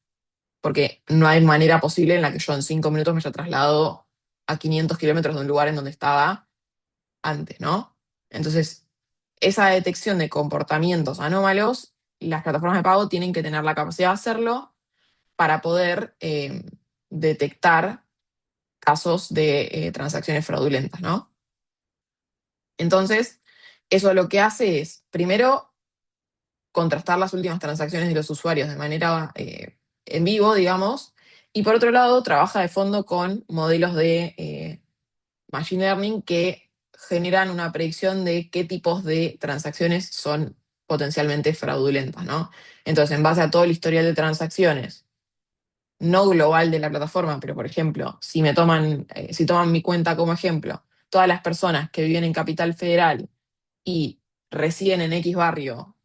Porque no hay manera posible en la que yo en 5 minutos me haya trasladado a 500 kilómetros de un lugar en donde estaba antes, ¿no? Entonces, esa detección de comportamientos anómalos, las plataformas de pago tienen que tener la capacidad de hacerlo para poder detectar casos de transacciones fraudulentas, ¿no? Entonces, eso lo que hace es, primero, contrastar las últimas transacciones de los usuarios de manera en vivo, digamos, Y por otro lado, trabaja de fondo con modelos de Machine Learning que generan una predicción de qué tipos de transacciones son potencialmente fraudulentas, ¿no? Entonces, en base a todo el historial de transacciones, no global de la plataforma, pero por ejemplo, si toman mi cuenta como ejemplo, todas las personas que viven en Capital Federal y residen en X barrio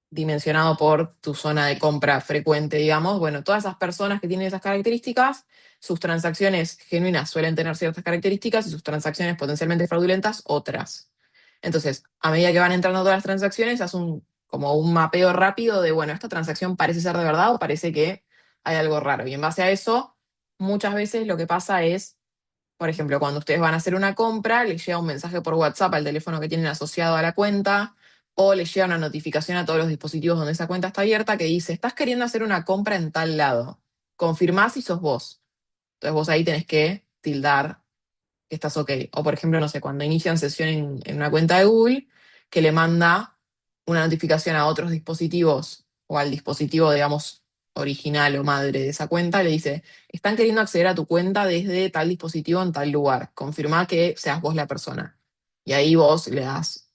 dimensionado por tu zona de compra frecuente, digamos, bueno, todas esas personas que tienen esas características, sus transacciones genuinas suelen tener ciertas características y sus transacciones potencialmente fraudulentas otras. Entonces, a medida que van entrando todas las transacciones, hace como un mapeo rápido de, bueno, esta transacción parece ser de verdad o parece que hay algo raro. Y en base a eso, muchas veces lo que pasa es, por ejemplo, cuando ustedes van a hacer una compra, les llega un mensaje por WhatsApp al teléfono que tienen asociado a la cuenta, o les llega una notificación a todos los dispositivos donde esa cuenta está abierta que dice, estás queriendo hacer una compra en tal lado. Confirmás si sos vos. Entonces vos ahí tenés que tildar que estás ok. O por ejemplo, no sé, cuando inician sesión en una cuenta de Google, que le manda una notificación a otros dispositivos o al dispositivo, digamos, original o madre de esa cuenta, le dice, están queriendo acceder a tu cuenta desde tal dispositivo en tal lugar. Confirma que seas vos la persona. Y ahí vos le das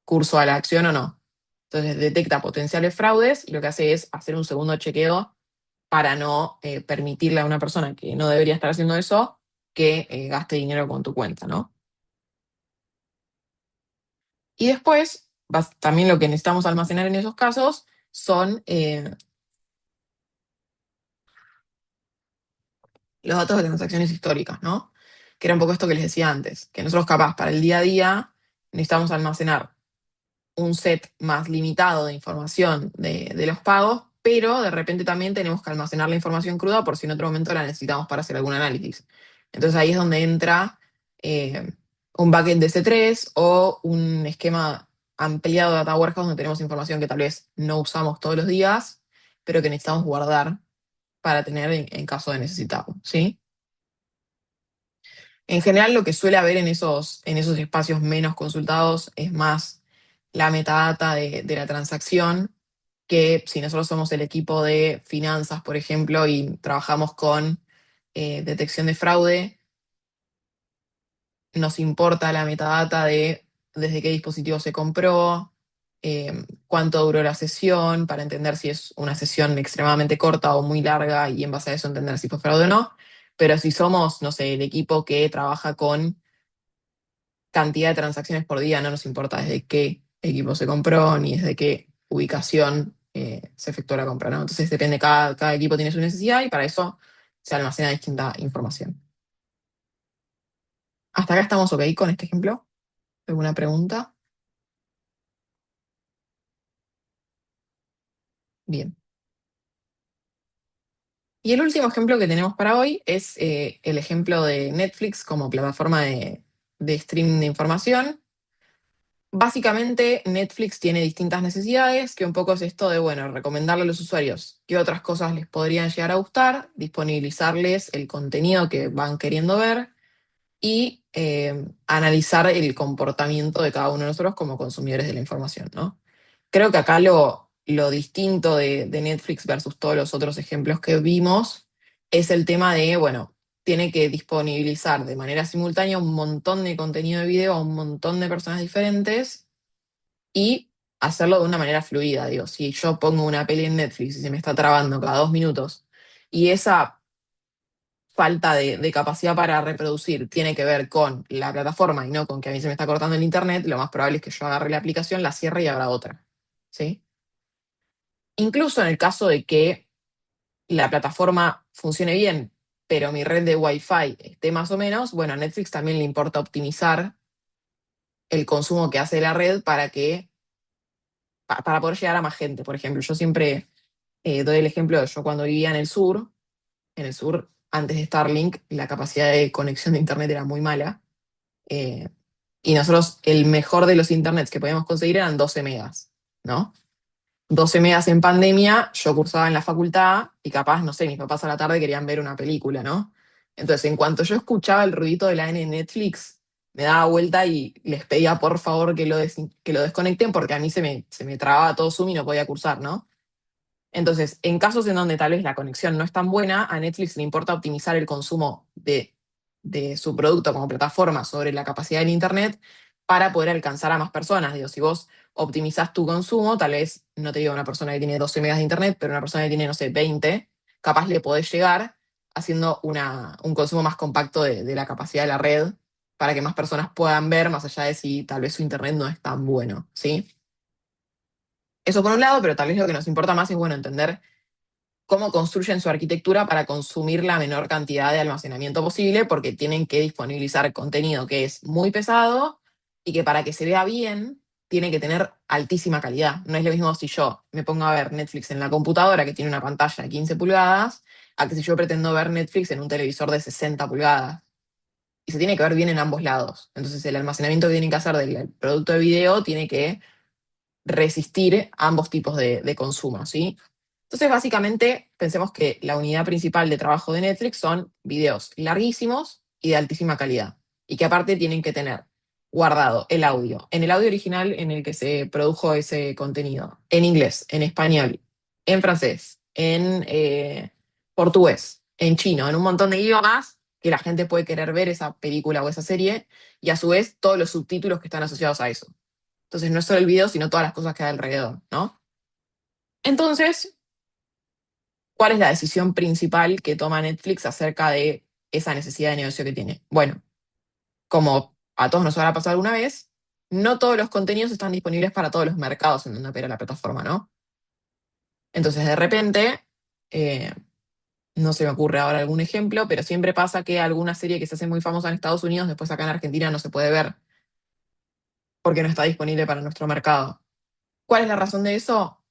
curso a la acción o no. Entonces detecta potenciales fraudes y lo que hace es hacer un segundo chequeo para no permitirle a una persona que no debería estar haciendo eso que gaste dinero con tu cuenta, ¿no? Y después, también lo que necesitamos almacenar en esos casos son los datos de transacciones históricas, ¿no? Que era un poco esto que les decía antes, que nosotros capaz para el día a día necesitamos almacenar un set más limitado de información de los pagos, pero de repente también tenemos que almacenar la información cruda por si en otro momento la necesitamos para hacer algún análisis. Entonces ahí es donde entra un bucket de C3 o un esquema ampliado de Data Warehouse donde tenemos información que tal vez no usamos todos los días, pero que necesitamos guardar para tener en caso de necesitarlo, ¿sí? En general, lo que suele haber en esos espacios menos consultados es más la metadata de la transacción, que si nosotros somos el equipo de finanzas, por ejemplo, y trabajamos con detección de fraude, nos importa la metadata de desde qué dispositivo se compró, cuánto duró la sesión, para entender si es una sesión extremadamente corta o muy larga y en base a eso entender si fue fraude o no. Pero si somos, no sé, el equipo que trabaja con cantidad de transacciones por día, no nos importa desde qué equipo se compró ni desde qué ubicación se efectuó la compra, ¿no? Entonces depende, cada equipo tiene su necesidad y para eso se almacena distinta información. ¿Hasta acá estamos ok con este ejemplo? ¿Alguna pregunta? Bien. Y el último ejemplo que tenemos para hoy es el ejemplo de Netflix como plataforma de streaming de información. Básicamente, Netflix tiene distintas necesidades, que un poco es esto de, bueno, recomendarle a los usuarios qué otras cosas les podrían llegar a gustar, disponibilizarles el contenido que van queriendo ver y analizar el comportamiento de cada uno de nosotros como consumidores de la información, ¿no? Creo que acá lo distinto de Netflix versus todos los otros ejemplos que vimos es el tema de, bueno, tiene que disponibilizar de manera simultánea un montón de contenido de video a un montón de personas diferentes y hacerlo de una manera fluida. Digo, si yo pongo una peli en Netflix y se me está trabando cada 2 minutos y esa falta de capacidad para reproducir tiene que ver con la plataforma y no con que a mí se me está cortando el internet, lo más probable es que yo agarre la aplicación, la cierre y abra otra. ¿Sí? Incluso en el caso de que la plataforma funcione bien, pero mi red de Wi-Fi esté más o menos, bueno, a Netflix también le importa optimizar el consumo que hace la red para poder llegar a más gente. Por ejemplo, yo siempre doy el ejemplo de yo cuando vivía en el sur, antes de Starlink, la capacidad de conexión de internet era muy mala. eh, y nosotros, el mejor de los internets que podíamos conseguir eran 12 megas, ¿no? 12 megas en pandemia, yo cursaba en la facultad y capaz, no sé, mis papás a la tarde querían ver una película, ¿no? Entonces, en cuanto yo escuchaba el ruidito de la N en Netflix, me daba vuelta y les pedía por favor que lo desconecten porque a mí se me trababa todo Zoom y no podía cursar, ¿no? Entonces, en casos en donde tal vez la conexión no es tan buena, a Netflix le importa optimizar el consumo de su producto como plataforma sobre la capacidad del Internet para poder alcanzar a más personas. Digo, si vos optimizás tu consumo, tal vez, no te digo una persona que tiene 12 megas de Internet, pero una persona que tiene, no sé, 20, capaz le podés llegar haciendo un consumo más compacto de la capacidad de la red para que más personas puedan ver, más allá de si tal vez su Internet no es tan bueno, ¿sí? Eso por un lado, pero tal vez lo que nos importa más es, bueno, entender cómo construyen su arquitectura para consumir la menor cantidad de almacenamiento posible, porque tienen que disponibilizar contenido que es muy pesado y que para que se vea bien tiene que tener altísima calidad. No es lo mismo si yo me pongo a ver Netflix en la computadora que tiene una pantalla de 15 pulgadas, a que si yo pretendo ver Netflix en un televisor de 60 pulgadas. Y se tiene que ver bien en ambos lados. Entonces el almacenamiento que tienen que hacer del producto de video tiene que resistir ambos tipos de consumo, ¿sí? Entonces, básicamente, pensemos que la unidad principal de trabajo de Netflix son videos larguísimos y de altísima calidad, y que aparte tienen que tener guardado el audio, en el audio original en el que se produjo ese contenido, en inglés, en español, en francés, en portugués, en chino, en un montón de idiomas que la gente puede querer ver esa película o esa serie, y a su vez todos los subtítulos que están asociados a eso. Entonces no es solo el video, sino todas las cosas que hay alrededor, ¿no? Entonces, ¿cuál es la decisión principal que toma Netflix acerca de esa necesidad de negocio que tiene? Bueno, como a todos nos habrá pasado alguna vez, no todos los contenidos están disponibles para todos los mercados en donde opera la plataforma, ¿no? Entonces, de repente, eh, no se me ocurre ahora algún ejemplo, pero siempre pasa que alguna serie que se hace muy famosa en Estados Unidos, después acá en Argentina no se puede ver porque no está disponible para nuestro mercado. ¿Cuál es la razón de eso?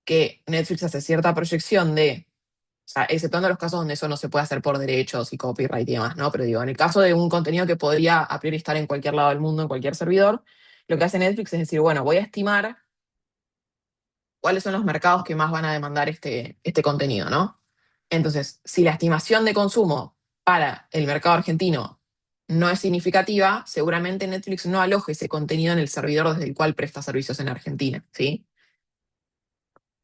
Que Netflix hace cierta proyección de, o sea, exceptuando los casos donde eso no se puede hacer por derechos y copyright y demás, ¿no? Pero digo, en el caso de un contenido que podría a priori estar en cualquier lado del mundo, en cualquier servidor, lo que hace Netflix es decir, bueno, voy a estimar cuáles son los mercados que más van a demandar este contenido, ¿no? Entonces, si la estimación de consumo para el mercado argentino no es significativa, seguramente Netflix no aloje ese contenido en el servidor desde el cual presta servicios en Argentina, ¿sí?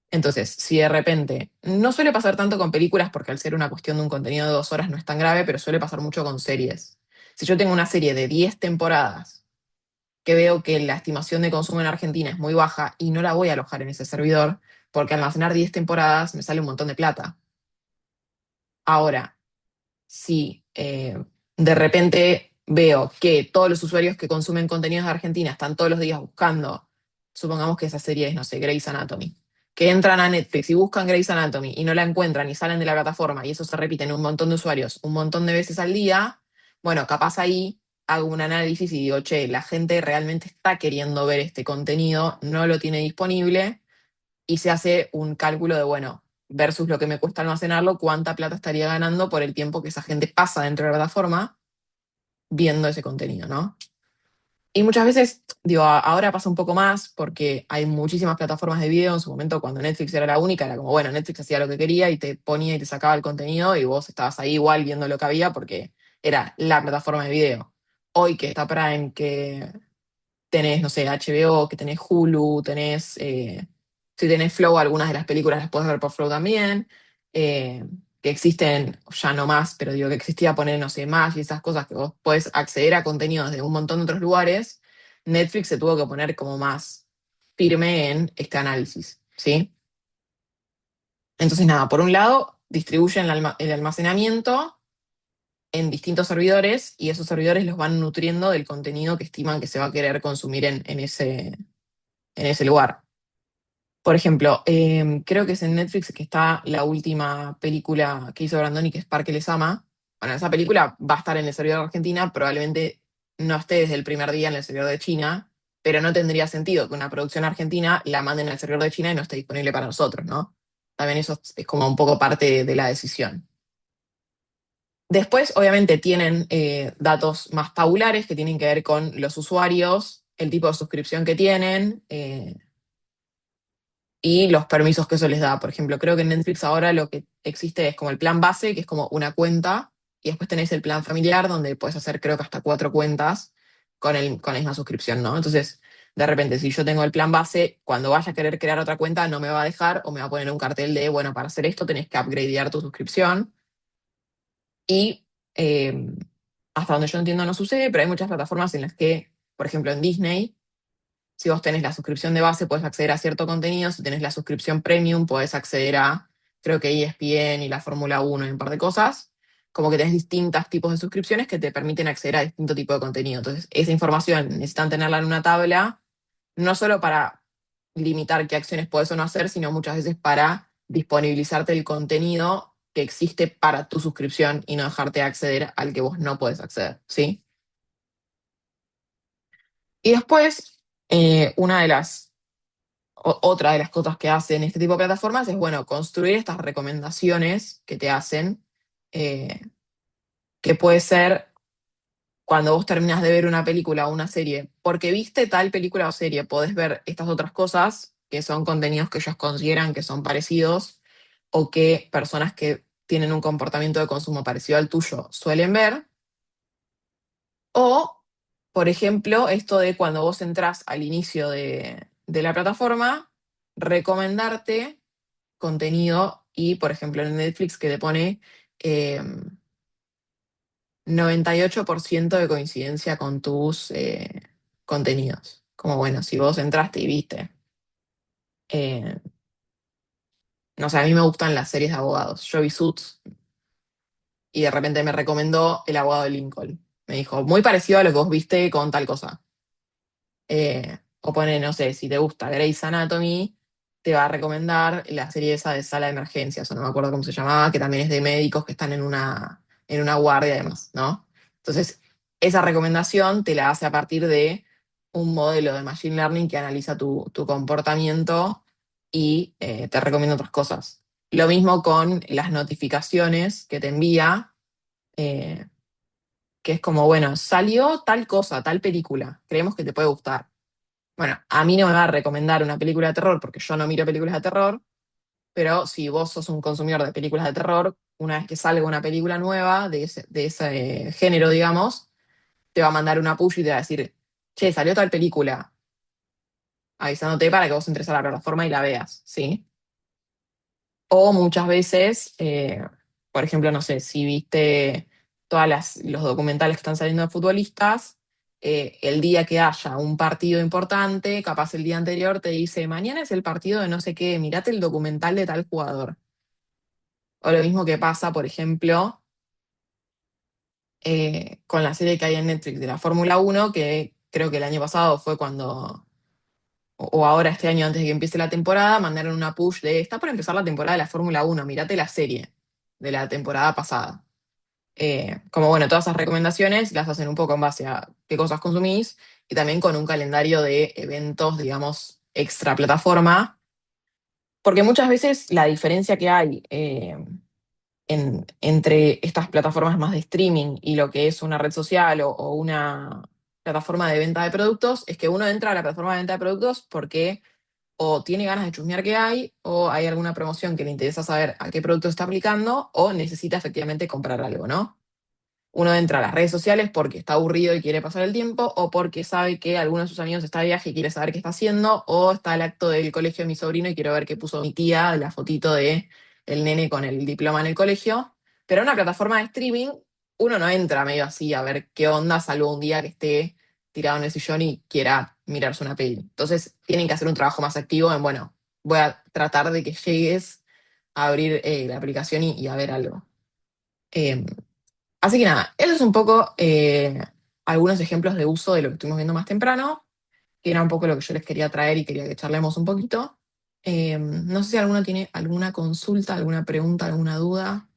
Entonces, si de repente, no suele pasar tanto con películas porque al ser una cuestión de un contenido de 2 horas no es tan grave, pero suele pasar mucho con series. Si yo tengo una serie de 10 temporadas que veo que la estimación de consumo en Argentina es muy baja y no la voy a alojar en ese servidor, porque almacenar 10 temporadas me sale un montón de plata. Ahora, si de repente veo que todos los usuarios que consumen contenidos de Argentina están todos los días buscando, supongamos que esa serie es, no sé, Grey's Anatomy, que entran a Netflix y buscan Grey's Anatomy y no la encuentran y salen de la plataforma y eso se repite en un montón de usuarios un montón de veces al día, bueno, capaz ahí hago un análisis y digo, che, la gente realmente está queriendo ver este contenido, no lo tiene disponible y se hace un cálculo de, bueno, versus lo que me cuesta almacenarlo, cuánta plata estaría ganando por el tiempo que esa gente pasa dentro de la plataforma viendo ese contenido, ¿no? Y muchas veces, digo, ahora pasa un poco más porque hay muchísimas plataformas de video. En su momento, cuando Netflix era la única, era como, bueno, Netflix hacía lo que quería y te ponía y te sacaba el contenido y vos estabas ahí igual viendo lo que había porque era la plataforma de video. Hoy que está Prime, que tenés, no sé, HBO, que tenés Hulu, tenés, si tenés Flow, algunas de las películas las podés ver por Flow también, eh, que existen, ya no más, pero digo que existía poner, no sé, más y esas cosas que vos podés acceder a contenidos de un montón de otros lugares, Netflix se tuvo que poner como más firme en este análisis, ¿sí? Entonces, nada, por un lado, distribuyen el almacenamiento en distintos servidores y esos servidores los van nutriendo del contenido que estiman que se va a querer consumir en ese lugar. Por ejemplo, creo que es en Netflix que está la última película que hizo Brandoni, que es Parque les ama. Bueno, esa película va a estar en el servidor de Argentina, probablemente no esté desde el primer día en el servidor de China, pero no tendría sentido que una producción argentina la manden al servidor de China y no esté disponible para nosotros, ¿no? También eso es como un poco parte de la decisión. Después, obviamente, tienen datos más tabulares que tienen que ver con los usuarios, el tipo de suscripción que tienen, y los permisos que eso les da. Por ejemplo, creo que en Netflix ahora lo que existe es como el plan base, que es como una cuenta, y después tenés el plan familiar, donde puedes hacer creo que hasta 4 cuentas con la misma suscripción, ¿no? Entonces, de repente, si yo tengo el plan base, cuando vaya a querer crear otra cuenta, no me va a dejar o me va a poner un cartel de, bueno, para hacer esto tenés que upgradear tu suscripción. Y hasta donde yo entiendo no sucede, pero hay muchas plataformas en las que, por ejemplo, en Disney, si vos tenés la suscripción de base, puedes acceder a cierto contenido. Si tenés la suscripción premium, puedes acceder a, creo que ESPN y la Fórmula 1 y un par de cosas. Como que tenés distintos tipos de suscripciones que te permiten acceder a distinto tipo de contenido. Entonces, esa información necesitan tenerla en una tabla, no solo para limitar qué acciones puedes o no hacer, sino muchas veces para disponibilizarte el contenido que existe para tu suscripción y no dejarte acceder al que vos no puedes acceder, ¿sí? Y después, una de las otra de las cosas que hacen este tipo de plataformas es, bueno, construir estas recomendaciones que te hacen, eh, que puede ser cuando vos terminas de ver una película o una serie, porque viste tal película o serie, podés ver estas otras cosas, que son contenidos que ellos consideran que son parecidos o que personas que tienen un comportamiento de consumo parecido al tuyo suelen ver. O, por ejemplo, esto de cuando vos entrás al inicio de la plataforma, recomendarte contenido y, por ejemplo, en Netflix que te pone 98% de coincidencia con tus contenidos. Como bueno, si vos entraste y viste, eh, no sé, a mí me gustan las series de abogados. Yo vi Suits y de repente me recomendó El abogado de Lincoln. Me dijo, muy parecido a lo que vos viste con tal cosa. O pone, no sé, si te gusta Grey's Anatomy, te va a recomendar la serie esa de Sala de Emergencias, o no me acuerdo cómo se llamaba, que también es de médicos que están en una guardia además, ¿no? Entonces, esa recomendación te la hace a partir de un modelo de Machine Learning que analiza tu comportamiento y te recomienda otras cosas. Lo mismo con las notificaciones que te envía, eh, que es como, bueno, salió tal cosa, tal película, creemos que te puede gustar. Bueno, a mí no me va a recomendar una película de terror porque yo no miro películas de terror, pero si vos sos un consumidor de películas de terror, una vez que salga una película nueva de ese género, digamos, te va a mandar una push y te va a decir, che, salió tal película, avisándote para que vos entres a la plataforma y la veas, ¿sí? O muchas veces, por ejemplo, no sé, si viste los documentales que están saliendo de futbolistas, el día que haya un partido importante, capaz el día anterior te dice, mañana es el partido de no sé qué, mirate el documental de tal jugador. O lo mismo que pasa, por ejemplo, con la serie que hay en Netflix de la Fórmula 1, que creo que el año pasado fue cuando, o ahora este año antes de que empiece la temporada, mandaron una push de, está por empezar la temporada de la Fórmula 1, mirate la serie de la temporada pasada. Como bueno, todas esas recomendaciones las hacen un poco en base a qué cosas consumís y también con un calendario de eventos, digamos, extra plataforma, porque muchas veces la diferencia que hay entre estas plataformas más de streaming y lo que es una red social o una plataforma de venta de productos es que uno entra a la plataforma de venta de productos porque o tiene ganas de chusmear qué hay, o hay alguna promoción que le interesa saber a qué producto está aplicando, o necesita efectivamente comprar algo, ¿no? Uno entra a las redes sociales porque está aburrido y quiere pasar el tiempo, o porque sabe que alguno de sus amigos está de viaje y quiere saber qué está haciendo, o está el acto del colegio de mi sobrino y quiero ver qué puso mi tía, la fotito de el nene con el diploma en el colegio. Pero en una plataforma de streaming, uno no entra medio así a ver qué onda, salvo un día que esté tirado en el sillón y quiera mirarse una peli. Entonces, tienen que hacer un trabajo más activo en, bueno, voy a tratar de que llegues a abrir la aplicación y a ver algo. Eh, Así que nada, eso es un poco algunos ejemplos de uso de lo que estuvimos viendo más temprano, que era un poco lo que yo les quería traer y quería que charlemos un poquito. No sé si alguno tiene alguna consulta, alguna pregunta, alguna duda,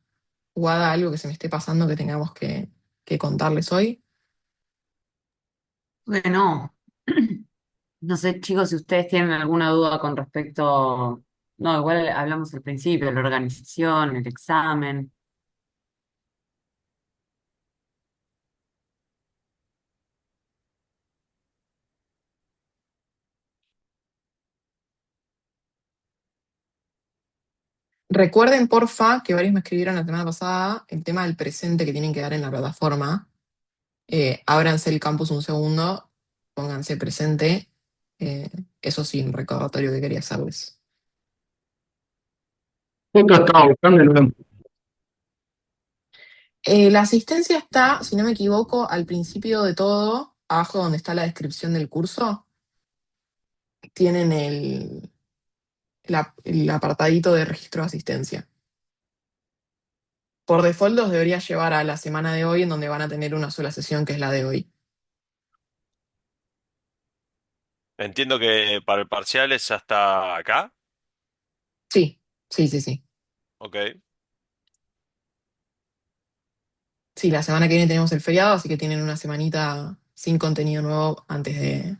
o haga algo que se me esté pasando que tengamos que contarles hoy. Bueno, no sé, chicos, si ustedes tienen alguna duda con respecto, no, igual hablamos al principio, la organización, el examen. Recuerden, porfa, que varios me escribieron la semana pasada el tema del presente que tienen que dar en la plataforma. Ábranse el campus un segundo, pónganse presente Eh, Eso sí, un recordatorio que quería hacerles. Justo estaba buscando y no lo La asistencia está, si no me equivoco, al principio de todo, abajo donde está la descripción del curso, tienen el apartadito de registro de asistencia. Por default los debería llevar a la semana de hoy, en donde van a tener una sola sesión, que es la de hoy. Entiendo que para el parcial es hasta acá. Sí, sí, sí, sí. Ok, Sí, la semana que viene tenemos el feriado, así que tienen una semanita sin contenido nuevo antes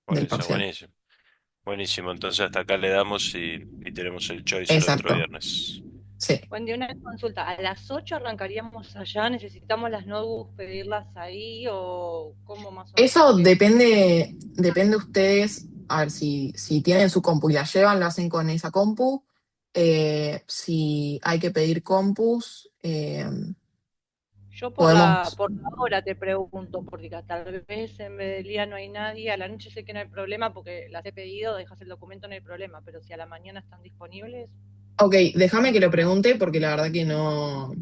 por del eso, parcial. buenísimo. Buenísimo, entonces hasta acá le damos y tenemos el choice el otro Exacto, viernes. sí. Buen día, una consulta. ¿A las 8 arrancaríamos allá? ¿Necesitamos las notebooks, pedirlas ahí o cómo más o menos Eso sería? depende ustedes, a ver, si tienen su compu y la llevan, lo hacen con esa compu. Si hay que pedir compus, Yo podemos. por la hora te pregunto, porque tal vez en vez del día no hay nadie, a la noche sé que no hay problema porque las he pedido, dejas el documento, no hay problema, pero si a la mañana están disponibles, Ok, déjame que lo pregunte porque la verdad que no.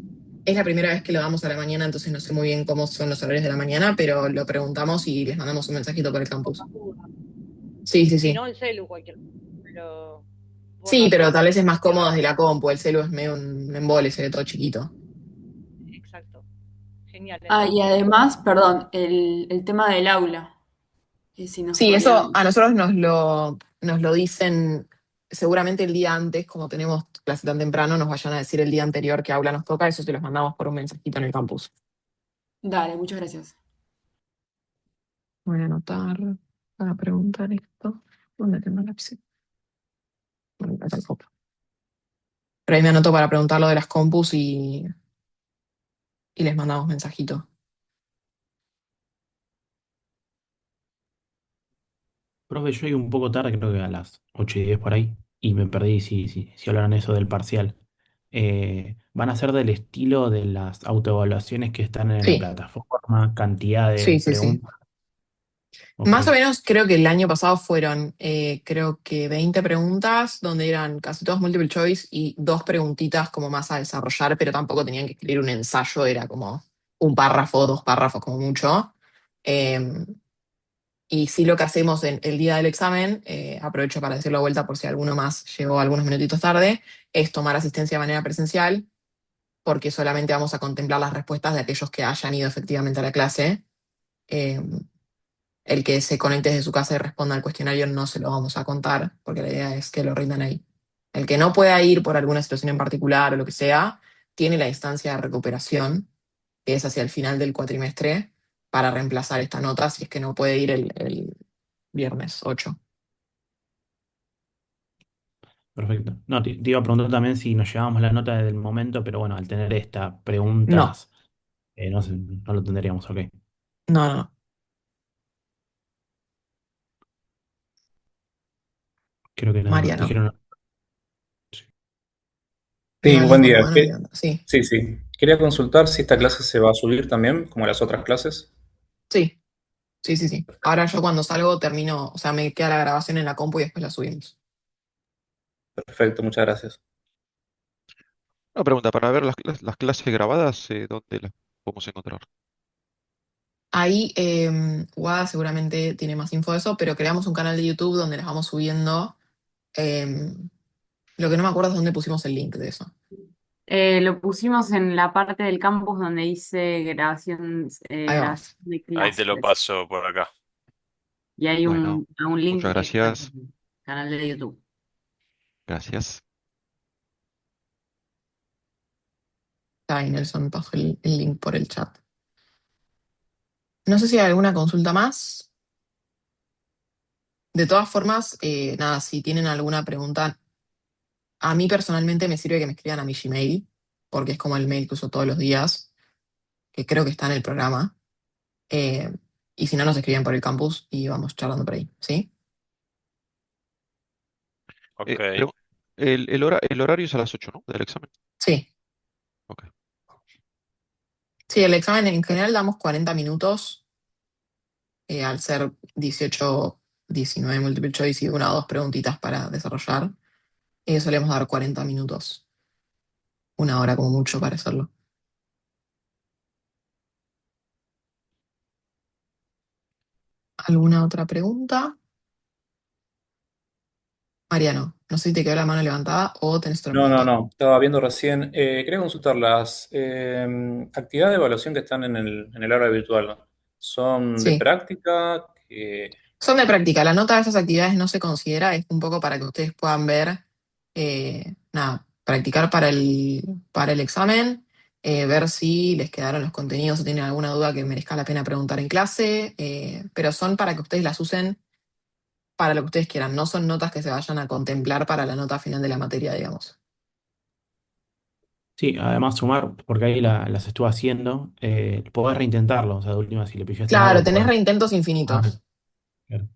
Es la primera vez que lo damos a la mañana, entonces no sé muy bien cómo son los horarios de la mañana, pero lo preguntamos y les mandamos un mensajito por el por campus. las dudas. Sí, sí, Si sí. no, el celu, cualquier pero por Sí, las pero dudas, tal por vez es si más se cómodo cierra. desde la compu. El celu es medio un embole, se ve todo chiquito. Exacto. Genial, Ah, y entonces. además, perdón, el tema del aula, si nos Sí, eso podían... a nosotros nos lo dicen seguramente el día antes, como tenemos clase tan temprano, nos vayan a decir el día anterior qué aula nos toca, eso se los mandamos por un mensajito en el campus. Dale, muchas gracias. Voy a anotar para preguntar esto. ¿Dónde tengo el lápiz? Bueno, acá tampoco. Pero ahí me anoto para preguntar lo de las compus y les mandamos mensajito. Profe, yo llegué un poco tarde, creo que a las 8:10 por ahí, y me perdí si hablaron eso del parcial. ¿Van a ser del estilo de las autoevaluaciones que están en la Sí, plataforma, cantidad de sí, sí, sí. preguntas? Ok, Más o menos creo que el año pasado fueron, creo que 20 preguntas, donde eran casi todas multiple choice y dos preguntitas como más a desarrollar, pero tampoco tenían que escribir un ensayo, era como un párrafo, dos párrafos como mucho. Eh, y sí lo que hacemos en el día del examen, aprovecho para decirlo de vuelta por si alguno más llegó algunos minutitos tarde, es tomar asistencia de manera presencial, porque solamente vamos a contemplar las respuestas de aquellos que hayan ido efectivamente a la clase. Eh, el que se conecte desde su casa y responda al cuestionario no se lo vamos a contar, porque la idea es que lo rindan ahí. El que no pueda ir por alguna situación en particular o lo que sea, tiene la instancia de recuperación, que es hacia el final del cuatrimestre, para reemplazar esta nota si es que no puede ir el viernes 8. perfecto. No, te iba a preguntar también si nos llevábamos la nota desde el momento, pero bueno, al tener estas No, preguntas, no lo tendríamos, ok. no, no, no. Creo que nada más. Mariano. Dijeron. Sí, Levanten buen con día. mano, Leandro. Sí, Sí, sí. Quería consultar si esta clase se va a subir también, como las otras clases. sí, sí, sí, sí. Ahora yo cuando salgo termino, o sea, me queda la grabación en la compu y después la subimos. Perfecto, muchas gracias. Una pregunta, para ver las clases grabadas, ¿dónde las podemos encontrar? Ahí Wada seguramente tiene más info de eso, pero creamos un canal de YouTube donde las vamos subiendo. Lo que no me acuerdo es dónde pusimos el link de eso. Lo pusimos en la parte del campus donde dice grabación, Ahí va. grabación de Ahí te lo clases. paso por acá. Y hay Bueno, un link muchas directo al gracias. canal de YouTube. Gracias. Ahí Nelson pasó el link por el chat. No sé si hay alguna consulta más. De todas formas, nada, si tienen alguna pregunta, a mí personalmente me sirve que me escriban a mi Gmail, porque es como el mail que uso todos los días, que creo que está en el programa. Eh, y si no, nos escriben por el campus y vamos charlando por ahí, ¿sí? Ok. Pregu- el horario es a las 8, ¿no? Del examen. Sí. Ok. Sí, el examen en general damos 40 minutos, al ser 18 19 multiple choice y una o dos preguntitas para desarrollar, solemos dar 40 minutos, una hora como mucho para hacerlo. ¿Alguna otra pregunta? Mariano, no sé si te quedó la mano levantada o tenés otra No, no, pregunta. no. Estaba viendo recién. Quería consultar las actividades de evaluación que están en el aula virtual, ¿no? ¿Son de Sí, práctica? son de práctica. La nota de esas actividades no se considera, es un poco para que ustedes puedan ver, nada, practicar para el examen, ver si les quedaron los contenidos o tienen alguna duda que merezca la pena preguntar en clase, pero son para que ustedes las usen para lo que ustedes quieran, no son notas que se vayan a contemplar para la nota final de la materia, digamos. Sí, además sumar, porque ahí las estuve haciendo, podés reintentarlo, o sea, de última, si le pifiaste en Claro, algo, tenés podés. reintentos Ah, infinitos claro.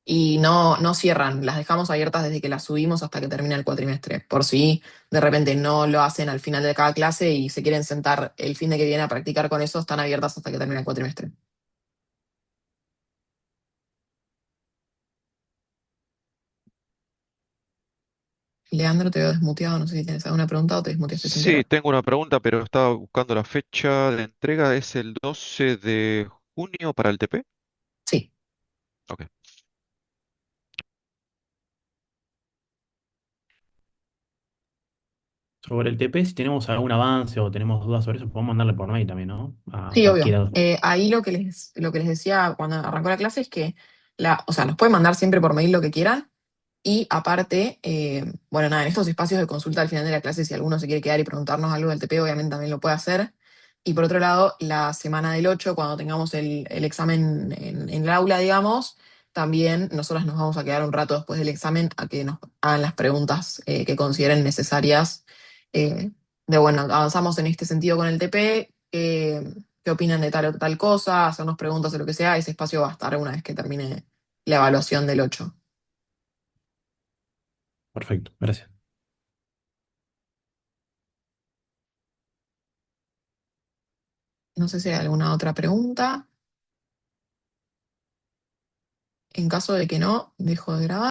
y no cierran, las dejamos abiertas desde que las subimos hasta que termina el cuatrimestre, por si de repente no lo hacen al final de cada clase y se quieren sentar el fin de que viene a practicar con eso, están abiertas hasta que termine el cuatrimestre. Leandro, te veo desmuteado, no sé si tienes alguna pregunta o te desmuteaste sin Sí, querer. tengo una pregunta, pero estaba buscando la fecha de entrega. ¿Es el 12 de junio para el TP? Sí. Ok. Sobre el TP, si tenemos algún avance o tenemos dudas sobre eso, podemos mandarle por mail también, ¿no? A Sí, obvio. cualquiera. Ahí lo que les decía cuando arrancó la clase es que o sea, nos pueden mandar siempre por mail lo que quieran. Y aparte, bueno, nada, en estos espacios de consulta al final de la clase, si alguno se quiere quedar y preguntarnos algo del TP, obviamente también lo puede hacer. Y por otro lado, la semana del 8 cuando tengamos el examen en el aula, digamos, también nosotros nos vamos a quedar un rato después del examen a que nos hagan las preguntas que consideren necesarias. Bueno, avanzamos en este sentido con el TP, qué opinan de tal o tal cosa, hacernos preguntas o lo que sea. Ese espacio va a estar una vez que termine la evaluación del 8. Perfecto, gracias. No sé si hay alguna otra pregunta. En caso de que no, dejo de grabar.